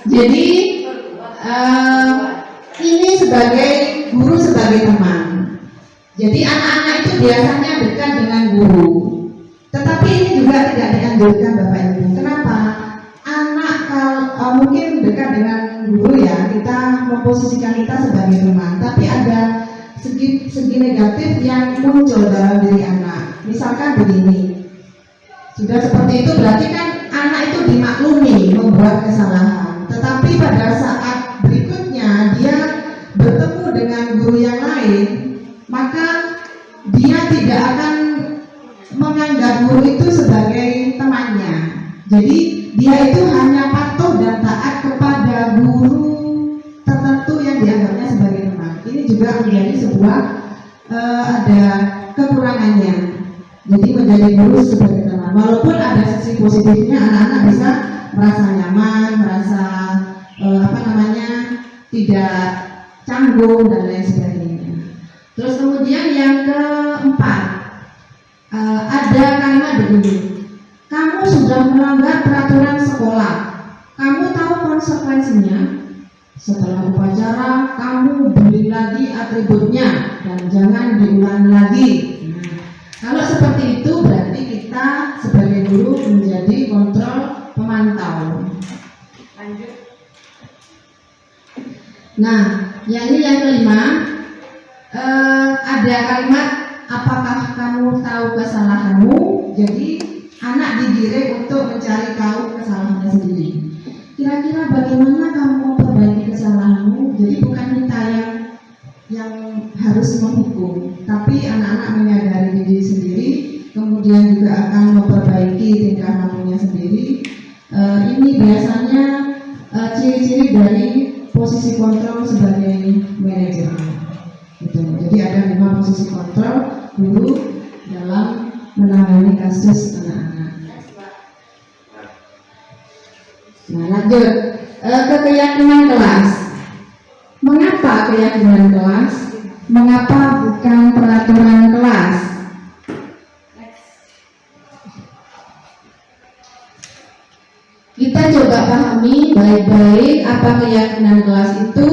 Jadi ini sebagai guru, sebagai teman. Jadi anak-anak itu biasanya dekat dengan guru. Tetapi ini juga tidak dianjurkan Bapak Ibu. Kenapa? Anak mungkin
memposisikan kita sebagai teman, tapi ada segi negatif yang muncul dalam diri anak. Misalkan begini, sudah seperti itu berarti kan anak itu dimaklumi membuat kesalahan, tetapi pada saat berikutnya dia bertemu dengan guru yang lain, maka dia tidak akan menganggap guru itu sebagai temannya. Jadi dia itu hanya patuh dan taat kepada guru tertentu yang dianggapnya sebagai teman. Ini juga menjadi sebuah ada kekurangannya. Jadi menjadi guru sebagai teman. Walaupun ada sisi positifnya, anak-anak bisa merasa nyaman, merasa tidak canggung dan lain sebagainya. Terus kemudian yang keempat, ada kalimat begini: kamu sudah melanggar peraturan sekolah, kamu tahu konsekuensinya. Setelah upacara, kamu beli lagi atributnya dan jangan diulangi lagi. Kalau seperti itu berarti kita sebagai guru menjadi kontrol pemantau. Lanjut. Nah, yang ini yang kelima, ada kalimat apakah kamu tahu kesalahanmu? Jadi anak digiring untuk mencari tahu kesalahannya sendiri. Kira-kira bagaimana kamu memperbaiki kesalahanmu? Jadi bukan kita yang harus menghukum, tapi anak-anak menyadari diri sendiri, kemudian juga akan memperbaiki tingkah lakunya sendiri. Ini biasanya ciri-ciri dari posisi kontrol sebagai manajer. Gitu. Jadi ada 5 posisi kontrol guru dalam menangani kasus anak-anak. Nah, lanjut ke keyakinan kelas. Mengapa keyakinan kelas? Mengapa bukan peraturan kelas? Kita coba pahami baik-baik apa keyakinan kelas itu.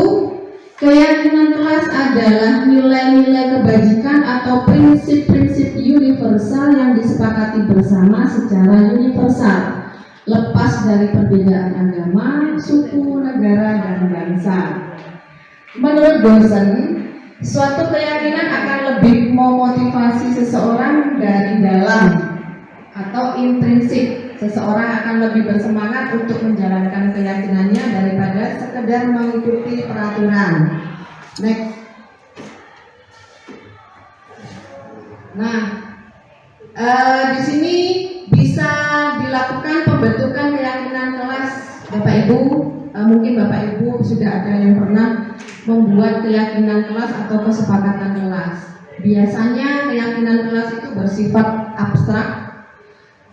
Keyakinan kelas adalah nilai-nilai kebajikan atau prinsip-prinsip universal yang disepakati bersama secara universal, lepas dari perbedaan agama, suku, negara, dan bangsa. Menurut Dawson, suatu keyakinan akan lebih memotivasi seseorang dari dalam atau intrinsik. Seseorang akan lebih bersemangat untuk menjalankan keyakinannya daripada sekedar mengikuti peraturan. Next. Nah, di sini bisa dilakukan pembentukan keyakinan kelas, Bapak Ibu. Mungkin Bapak Ibu sudah ada yang pernah membuat keyakinan kelas atau kesepakatan kelas. Biasanya keyakinan kelas itu bersifat abstrak,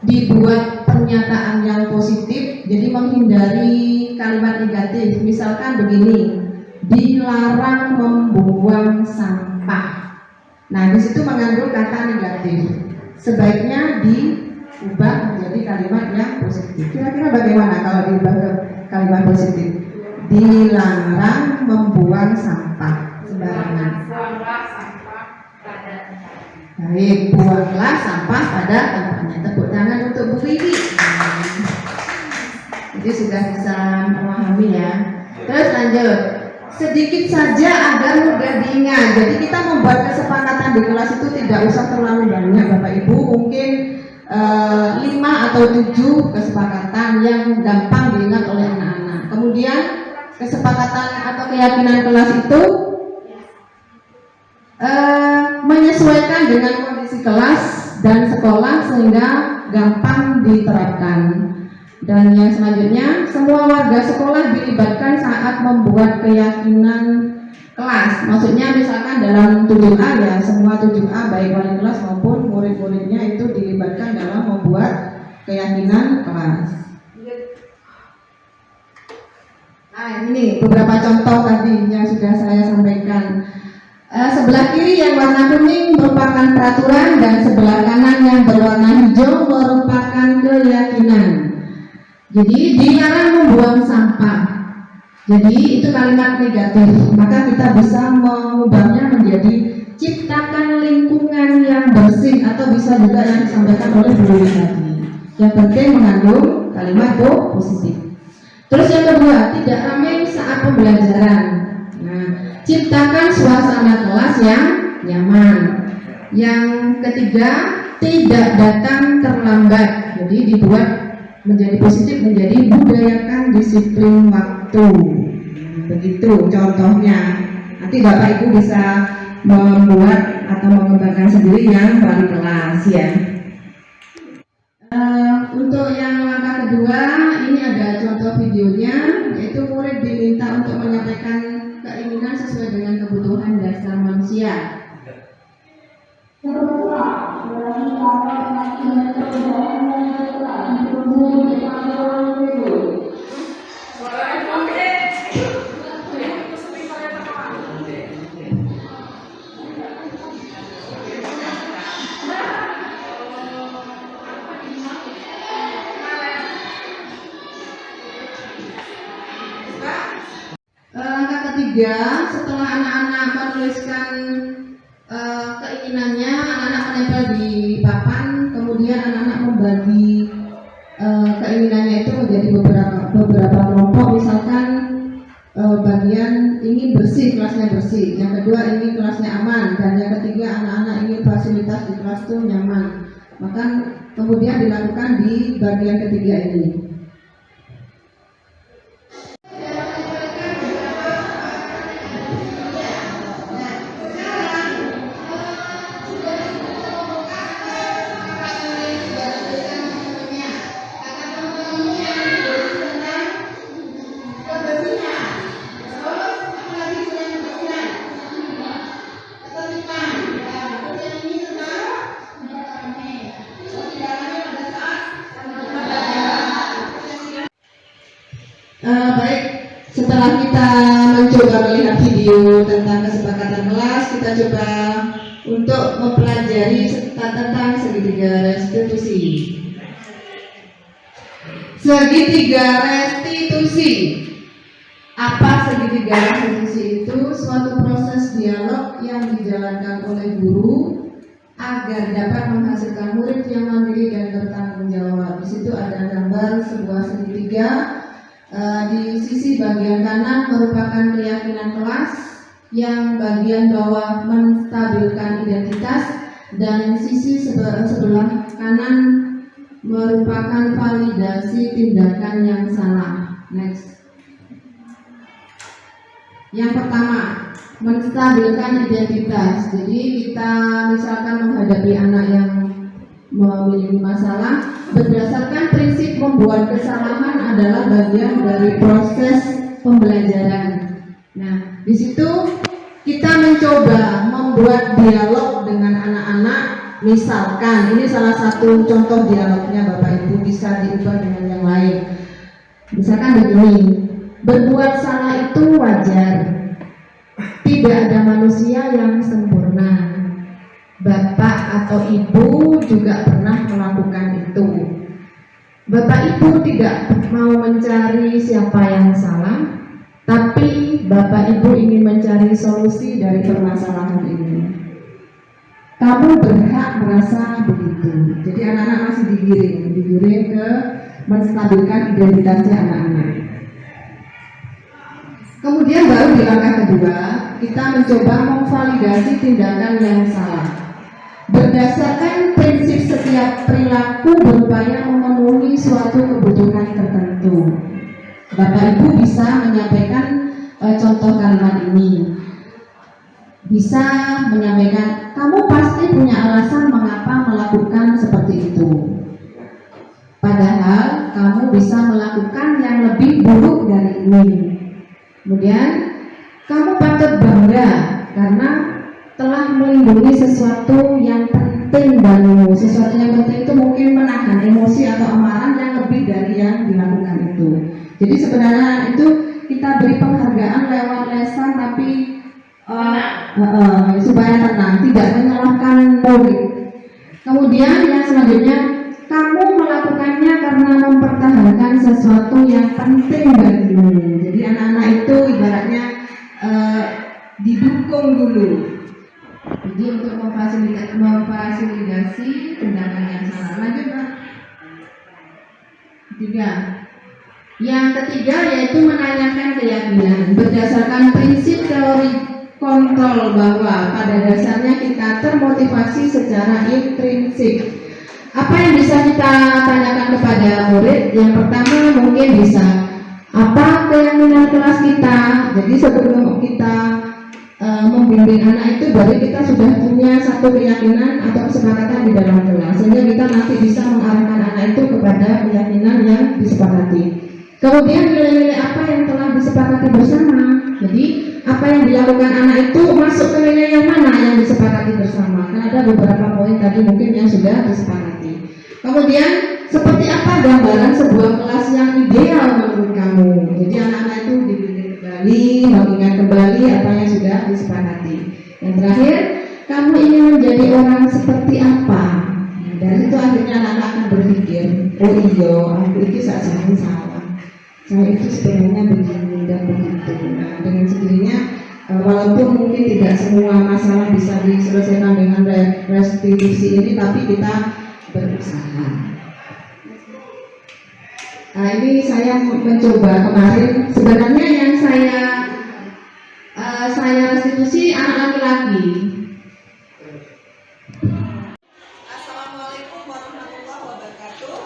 dibuat pernyataan yang positif, jadi menghindari kalimat negatif. Misalkan begini, dilarang membuang sampah. Nah, di situ mengandung kata negatif. Sebaiknya diubah menjadi kalimat yang positif. Kira-kira bagaimana kalau diubah ke kalimat positif? Dilarang membuang sampah sembarangan.
Buanglah sampah pada tempatnya.
Baik, buanglah sampah pada tempatnya. Tepuk tangan untuk Bu Vivi. Jadi sudah bisa memahami ya. Terus lanjut. Sedikit saja agar mudah diingat. Jadi kita membuat kesepakatan di kelas itu tidak usah terlalu banyak, Bapak Ibu. Mungkin 5 atau 7 kesepakatan yang gampang diingat oleh anak-anak. Kemudian kesepakatan atau keyakinan kelas itu menyesuaikan dengan kondisi kelas dan sekolah sehingga gampang diterapkan. Dan yang selanjutnya, semua warga sekolah dilibatkan saat membuat keyakinan kelas. Maksudnya misalkan dalam 7A ya, semua 7A baik wali kelas maupun murid-muridnya itu dilibatkan dalam membuat keyakinan kelas. Nah, ini beberapa contoh tadi yang sudah saya sampaikan. Sebelah kiri yang warna kuning merupakan peraturan dan sebelah kanan yang berwarna hijau merupakan keyakinan. Jadi dilarang membuang sampah. Jadi itu kalimat negatif. Maka kita bisa mengubahnya menjadi ciptakan lingkungan yang bersih, atau bisa juga yang disampaikan oleh Bu Wiwi tadi. Yang penting mengandung kalimat positif. Terus yang kedua, tidak ramai saat pembelajaran. Nah, ciptakan suasana kelas yang nyaman. Yang ketiga, tidak datang terlambat. Jadi dibuat menjadi positif, menjadi budayakan disiplin waktu. Begitu contohnya. Nanti Bapak Ibu bisa membuat atau mengembangkan sendiri yang wali kelas ya. Untuk yang langkah kedua, ini ada contoh videonya, yaitu murid diminta untuk menyampaikan keinginan sesuai dengan kebutuhan dasar manusia. Langkah ketiga, setelah anak-anak menuliskan keinginannya, anak-anak menempel di papan, kemudian anak-anak membagi keinginannya itu menjadi beberapa kelompok. Misalkan bagian ini bersih, kelasnya bersih, yang kedua ini kelasnya aman, dan yang ketiga anak-anak ini fasilitas di kelas itu nyaman. Maka kemudian dilakukan di bagian ketiga ini. Baik, setelah kita mencoba melihat video tentang kesepakatan kelas, kita coba untuk mempelajari tentang segitiga restitusi. Segitiga restitusi. Apa segitiga restitusi itu? Suatu proses dialog yang dijalankan oleh guru agar dapat menghasilkan murid yang mandiri dan bertanggung jawab. Di situ ada gambar sebuah segitiga. Di sisi bagian kanan merupakan keyakinan kelas, yang bagian bawah menstabilkan identitas, dan sisi sebelah kanan merupakan validasi tindakan yang salah. Next. Yang pertama, menstabilkan identitas. Jadi kita misalkan menghadapi anak yang memiliki masalah, berdasarkan prinsip membuat kesalahan adalah bagian dari proses pembelajaran. Nah, di situ kita mencoba membuat dialog dengan anak-anak. Misalkan ini salah satu contoh dialognya, Bapak Ibu bisa diubah dengan yang lain. Misalkan begini, berbuat salah itu wajar. Tidak ada manusia yang sempurna. Bapak atau Ibu juga pernah melakukan itu. Bapak Ibu tidak mau mencari siapa yang salah, tapi Bapak Ibu ingin mencari solusi dari permasalahan ini. Kamu berhak merasa begitu. Jadi anak-anak masih digiring ke menstabilkan identitasnya anak-anak. Kemudian baru di langkah kedua, kita mencoba memvalidasi tindakan yang salah. Berdasarkan prinsip setiap perilaku berupaya memenuhi suatu kebutuhan tertentu. Bapak Ibu bisa menyampaikan contoh kalimat ini. Bisa menyampaikan, kamu pasti punya alasan mengapa melakukan seperti itu. Padahal kamu bisa melakukan yang lebih buruk dari ini. Kemudian, kamu patut bangga karena telah melindungi sesuatu yang penting bagimu. Sesuatu yang penting itu mungkin menahan emosi atau amarah yang lebih dari yang dilakukan itu. Jadi sebenarnya itu kita beri penghargaan lewat lesan, tapi supaya tenang, tidak menyalahkan murid. Kemudian yang selanjutnya, kamu melakukannya karena mempertahankan sesuatu yang penting bagimu. Jadi anak-anak itu ibaratnya didukung dulu. Jadi untuk memfasilitasi tindakan yang salah. Lanjut, Pak. Juga Yang ketiga yaitu menanyakan keyakinan berdasarkan prinsip teori kontrol bahwa pada dasarnya kita termotivasi secara intrinsik. Apa yang bisa kita tanyakan kepada murid? Yang pertama mungkin bisa apa keyakinan kelas kita. Jadi sebelum kita membimbing anak itu baru kita sudah punya satu keyakinan atau kesepakatan di dalam kelas, sehingga kita nanti bisa mengarahkan anak itu kepada keyakinan yang disepakati. Kemudian nilai-nilai apa yang telah disepakati bersama. Jadi apa yang dilakukan anak itu masuk ke nilai yang mana yang disepakati bersama. Karena ada beberapa poin tadi mungkin yang sudah disepakati. Kemudian seperti apa gambaran sebuah kelas yang ideal menurut kamu. Jadi anak-anak itu dibimbing kembali, mengingat kembali apa yang sudah disepakati. Yang terakhir, kamu ingin menjadi orang seperti apa. Nah, dari itu akhirnya anak-anak akan berpikir, oh iya, aku itu saja salah. Saya itu sebenarnya begini dan begitu. Nah, dengan sendirinya, walaupun mungkin tidak semua masalah bisa diselesaikan dengan restitusi ini, tapi kita berusaha. Nah, ini saya mencoba kemarin. Sebenarnya yang saya restitusi anak laki-laki.
Assalamualaikum warahmatullahi wabarakatuh.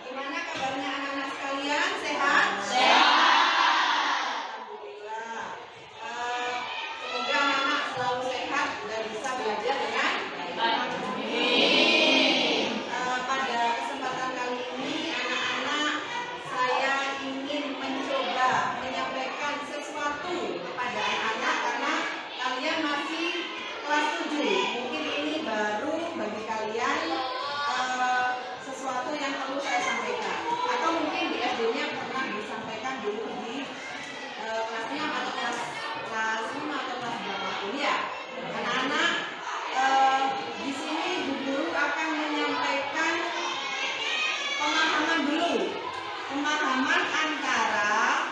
Gimana kabarnya anak-anak sekalian? Sehat? Alhamdulillah. Semoga anak-anak selalu sehat dan bisa belajar dengan baik. Pada kesempatan kali ini anak-anak, saya ingin mencoba menyampaikan sesuatu kepada anak-anak karena kalian masih kelas 7. Mungkin ini baru bagi kalian sesuatu yang perlu saya sampaikan, atau mungkin di SD-nya pernah disampaikan dulu di kelas 6 atau kelas 5 atau kelas berapapun ya. Anak-anak, di sini Bu Guru akan menyampaikan pemahaman dulu, pemahaman antara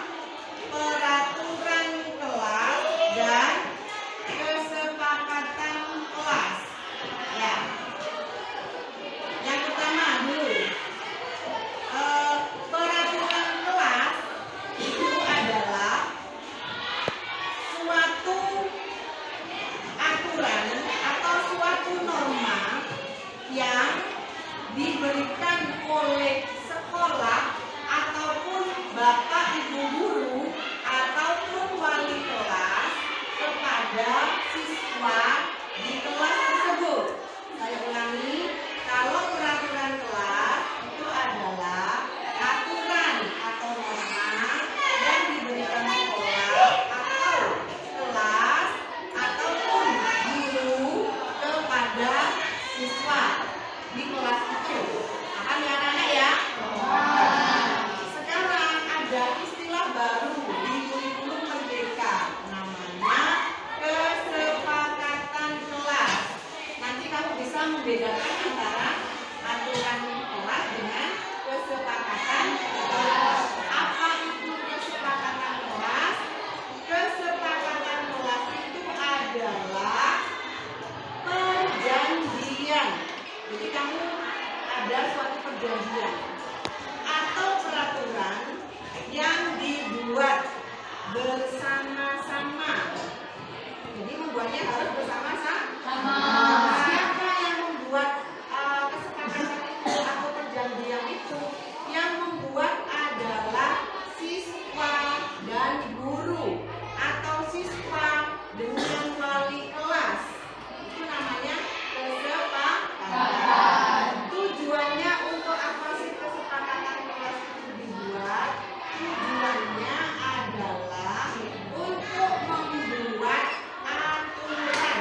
peraturan kelas dan kesepakatan kelas. Ya. Yang pertama dulu, peraturan kelas itu adalah suatu aturan atau suatu norma yang diberikan oleh sekolah ataupun bapak ibu guru ataupun wali kelas kepada siswa di kelas tersebut. Saya ulangi, kalau peraturan kelas itu adalah aturan atau norma yang diberikan sekolah atau kelas ataupun guru kepada siswa di kelas itu. Paham ya anak-anak ya? Sekarang ada istilah baru di kurikulum merdeka, namanya kesepakatan kelas. Nanti kamu bisa membedakan antara aturan kelas dengan kesepakatan kelas. Apa itu kesepakatan kelas? Kesepakatan kelas itu adalah perjanjian. Jadi kamu ada suatu perjanjian atau peraturan yang dibuat bersama-sama. Jadi membuatnya harus bersama-sama. Siapa yang membuat kesepakatan itu atau perjanjian itu? Yang membuat adalah siswa dan guru atau siswa dengan wali kelas. Itu namanya kesepakatan. Tujuannya untuk apa sih kesepakatan kelas itu dibuat? Tujuannya adalah untuk membuat aturan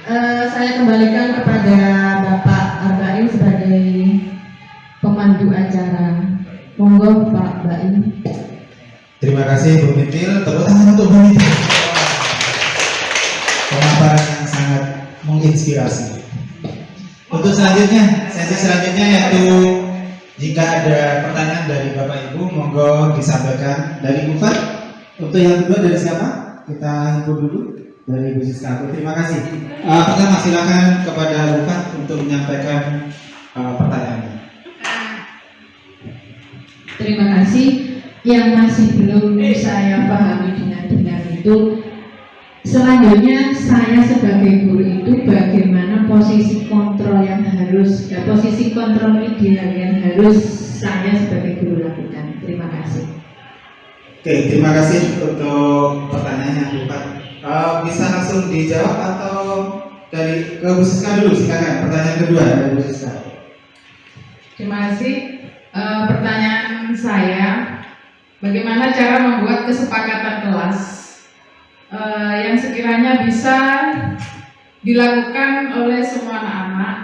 Saya kembalikan kepada Bapak Arbain sebagai pemandu acara. Monggo Pak Bain.
Terima kasih Bu Mintil. Tepuk tangan untuk Bu Mintil. Pemaparan yang sangat menginspirasi. Untuk selanjutnya, sesi selanjutnya yaitu jika ada pertanyaan dari Bapak Ibu, monggo disampaikan dari Bu Fat. Untuk yang kedua dari siapa? Kita input dulu dari Bu Siska. Terima kasih. Pertama silakan kepada Bu Fat untuk menyampaikan pertanyaannya.
Terima kasih. Yang masih belum saya pahami dengan benar itu, selanjutnya saya sebagai guru itu bagaimana posisi kontrol yang harus, posisi kontrol ideal yang harus saya sebagai guru lakukan. Terima kasih.
Oke, terima kasih untuk pertanyaannya Bu Fat. Bisa langsung dijawab atau dari ke Bu Siska dulu? Silakan. Pertanyaan kedua dari Bu Siska.
Terima kasih. Pertanyaan saya, bagaimana cara membuat kesepakatan kelas yang sekiranya bisa dilakukan oleh semua anak-anak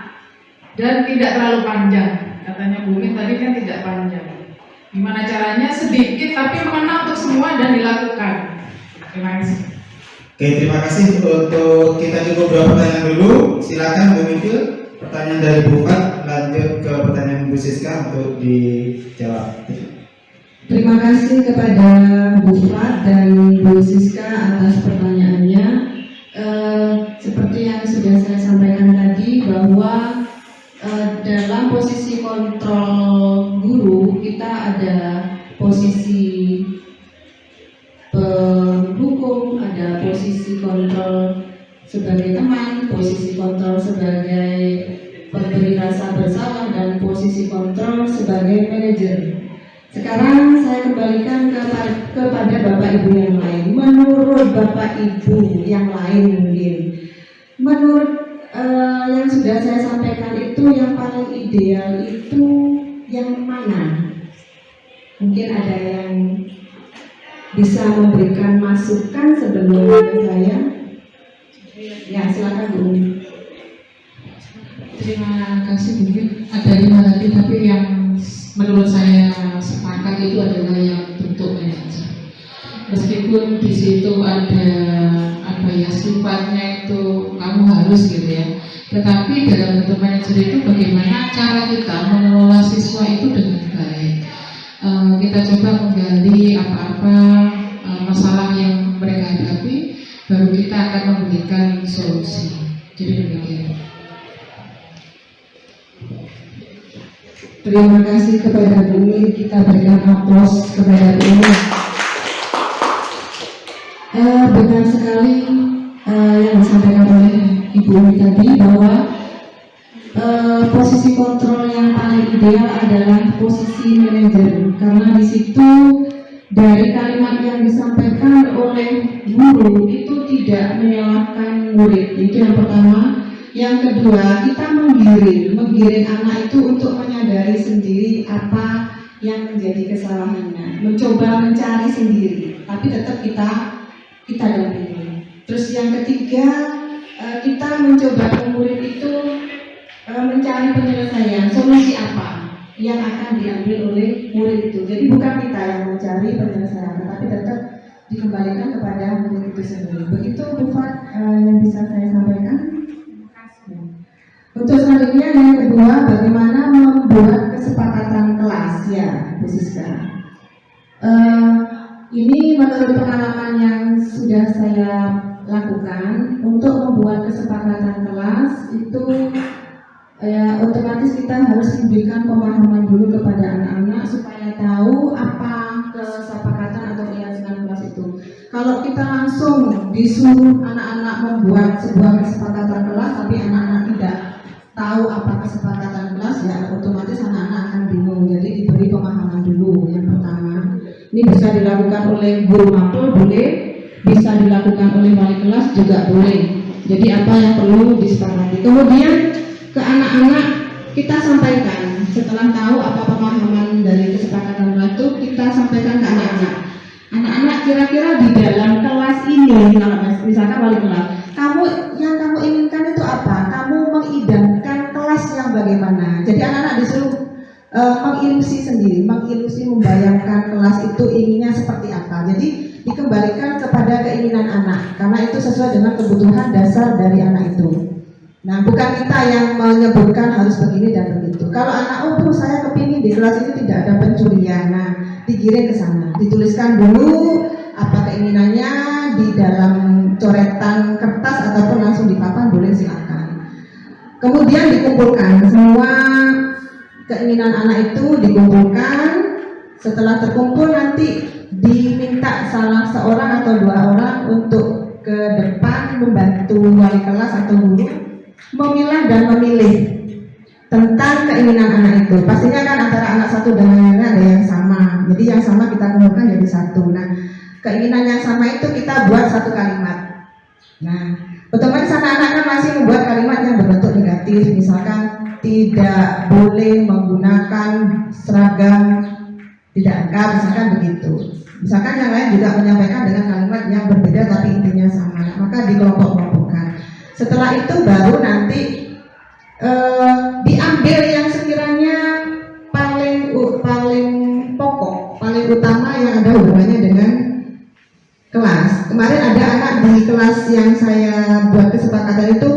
dan tidak terlalu panjang? Katanya Bu Min tadi kan tidak panjang. Gimana caranya sedikit tapi mengena untuk semua dan dilakukan? Terima kasih.
Oke, terima kasih. Untuk kita cukup dua pertanyaan dulu. Silakan Bu Mintil. Pertanyaan dari Bu Fat, lanjut ke pertanyaan Bu Siska untuk dijawab.
Terima kasih kepada Bu Fat dan Bu Siska atas pertanyaannya. Seperti yang sudah saya sampaikan tadi bahwa dalam posisi kontrol guru kita ada posisi pendukung, ada posisi kontrol sebagai teman, posisi kontrol sebagai pemberi rasa bersalah, dan posisi kontrol sebagai manajer. Sekarang saya kembalikan kepada Bapak Ibu yang lain. Menurut Bapak Ibu yang lain mungkin, menurut yang sudah saya sampaikan itu yang paling ideal itu yang mana? Mungkin ada yang bisa memberikan masukan sebelum saya. Ya, silakan Bu.
Terima kasih Bu Min. Ada 5 lagi, tapi yang menurut saya sepakat itu adalah yang bentuk manajer. Meskipun di situ ada apa ya, sifatnya itu kamu harus gitu ya. Tetapi dalam bentuk manajer itu bagaimana cara kita mengelola siswa itu dengan baik. Kita coba menggali apa-apa masalah yang mereka hadapi, baru kita akan memberikan solusi. Jadi demikian.
Terima kasih kepada Bu Min. Kita berikan aplaus kepada Bu Min. Benar sekali yang disampaikan oleh Ibu Umi tadi bahwa posisi kontrol yang paling ideal adalah posisi manajer, karena di situ dari kalimat yang disampaikan oleh guru itu tidak menyalahkan murid. Itu yang pertama. Yang kedua, kita menggiring anak itu untuk menyadari sendiri apa yang menjadi kesalahannya, mencoba mencari sendiri, tapi tetap kita dampingi. Terus yang ketiga, kita mencoba murid itu mencari penyelesaian, solusi apa yang akan diambil oleh murid itu. Jadi bukan kita yang mencari penyelesaian, tetapi tetap dikembalikan kepada murid itu sendiri. Begitu Bu Fat yang bisa saya sampaikan. Untuk selanjutnya yang kedua, bagaimana membuat kesepakatan kelas, ya Bu Siska. Ini menurut pengalaman yang sudah saya lakukan, untuk membuat kesepakatan kelas itu ya otomatis kita harus memberikan pemahaman dulu kepada anak-anak supaya tahu apa kesepakatan atau keyakinan kelas itu. Kalau kita langsung disuruh anak-anak membuat sebuah kesepakatan kelas tapi anak-anak tidak tahu apa kesepakatan kelas, ya otomatis anak-anak akan bingung. Jadi diberi pemahaman dulu. Yang pertama, ini bisa dilakukan oleh guru mapel, boleh, bisa dilakukan oleh wali kelas juga boleh. Jadi apa yang perlu disepakati. Kemudian ke anak-anak kita sampaikan, setelah tahu apa pemahaman dari kesepakatan kelas itu, kita sampaikan ke anak-anak. Anak-anak, kira-kira di dalam kelas ini, kalau misalkan wali kelas, yang kamu inginkan itu mengilusi sendiri, mengilusi membayangkan kelas itu inginnya seperti apa. Jadi dikembalikan kepada keinginan anak, karena itu sesuai dengan kebutuhan dasar dari anak itu. Nah, bukan kita yang menyebutkan harus begini dan begitu. Kalau anak, Bu, saya kepingin di kelas ini tidak ada pencurian, nah digiring ke sana, dituliskan dulu apa keinginannya di dalam coretan kertas ataupun langsung di papan, boleh silakan. Kemudian dikumpulkan semua keinginan anak itu, dikumpulkan. Setelah terkumpul nanti diminta salah seorang atau dua orang untuk ke depan membantu wali kelas atau guru memilah dan memilih tentang keinginan anak itu. Pastinya kan antara anak satu dan yang lain ada yang sama. Jadi yang sama kita kumpulkan jadi satu. Nah, keinginan yang sama itu kita buat satu kalimat. Nah, otomatis anak-anak kan masih membuat kalimat yang berbentuk negatif. Misalkan tidak boleh menggunakan seragam tidak lengkap, misalkan begitu. Misalkan yang lain juga menyampaikan dengan kalimat yang berbeda tapi intinya sama. Maka dikelompok-kelompokkan. Setelah itu baru nanti diambil yang sekiranya paling pokok, paling utama yang ada hubungannya dengan kelas. Kemarin ada anak di kelas yang saya buat kesepakatan itu,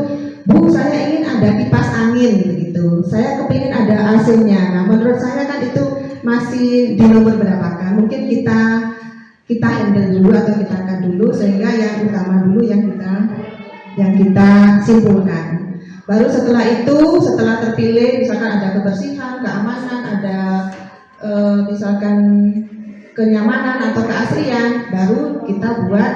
Bu, saya ingin ada kipas angin begitu. Saya kepingin ada AC-nya. Nah, menurut saya kan itu masih di nomor berapa kan? Mungkin kita handle dulu atau kita angkat dulu sehingga yang utama dulu yang kita simpulkan. Baru setelah itu, setelah terpilih, misalkan ada kebersihan, keamanan, ada misalkan kenyamanan atau keasrian, baru kita buat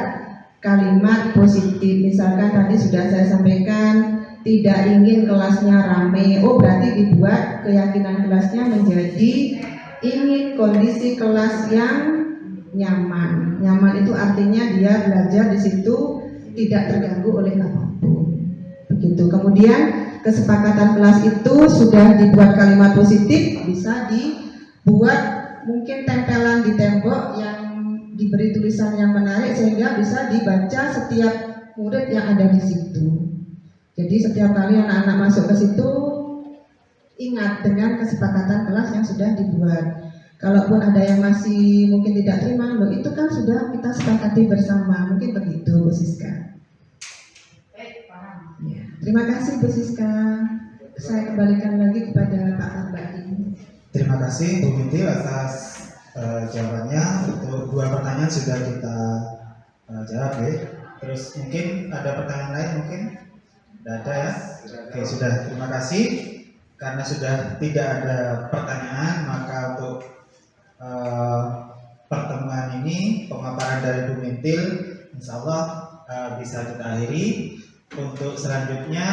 kalimat positif. Misalkan tadi sudah saya sampaikan tidak ingin kelasnya rame, oh berarti dibuat keyakinan kelasnya menjadi ingin kondisi kelas yang nyaman. Nyaman itu artinya dia belajar di situ tidak terganggu oleh apapun. Begitu. Kemudian kesepakatan kelas itu sudah dibuat kalimat positif, bisa dibuat mungkin tempelan di tembok yang diberi tulisan yang menarik sehingga bisa dibaca setiap murid yang ada di situ. Jadi setiap kali anak-anak masuk ke situ ingat dengan kesepakatan kelas yang sudah dibuat. Kalaupun ada yang masih mungkin tidak terima, loh itu kan sudah kita sepakati bersama. Mungkin begitu, Bu Siska. Ya. Terima kasih, Bu Siska. Saya kembalikan lagi kepada Pak Tambaki.
Terima kasih Bu Binti atas jawabannya. Untuk dua pertanyaan sudah kita jawab ya. Terus mungkin ada pertanyaan lain mungkin? Tidak ada ya? Oke, sudah. Terima kasih. Karena sudah tidak ada pertanyaan, maka untuk pertemuan ini pemaparan dari Bu Mintil insya Allah bisa kita akhiri. Untuk selanjutnya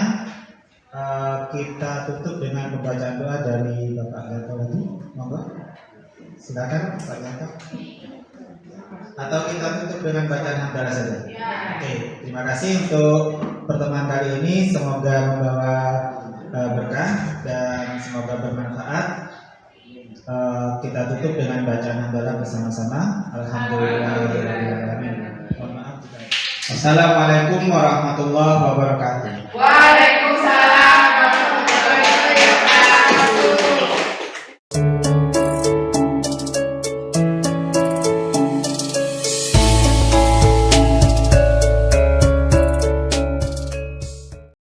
kita tutup dengan pembacaan doa dari Bapak Gato lagi, monggo silakan Pak Gato. Atau kita tutup dengan bacaan hamdalah saja. Oke, terima kasih untuk pertemuan kali ini, semoga membawa berkah dan semoga bermanfaat. Kita tutup dengan bacaan hamdalah bersama-sama. Alhamdulillahirabbil alamin. Mohon maaf. Assalamualaikum warahmatullahi wabarakatuh.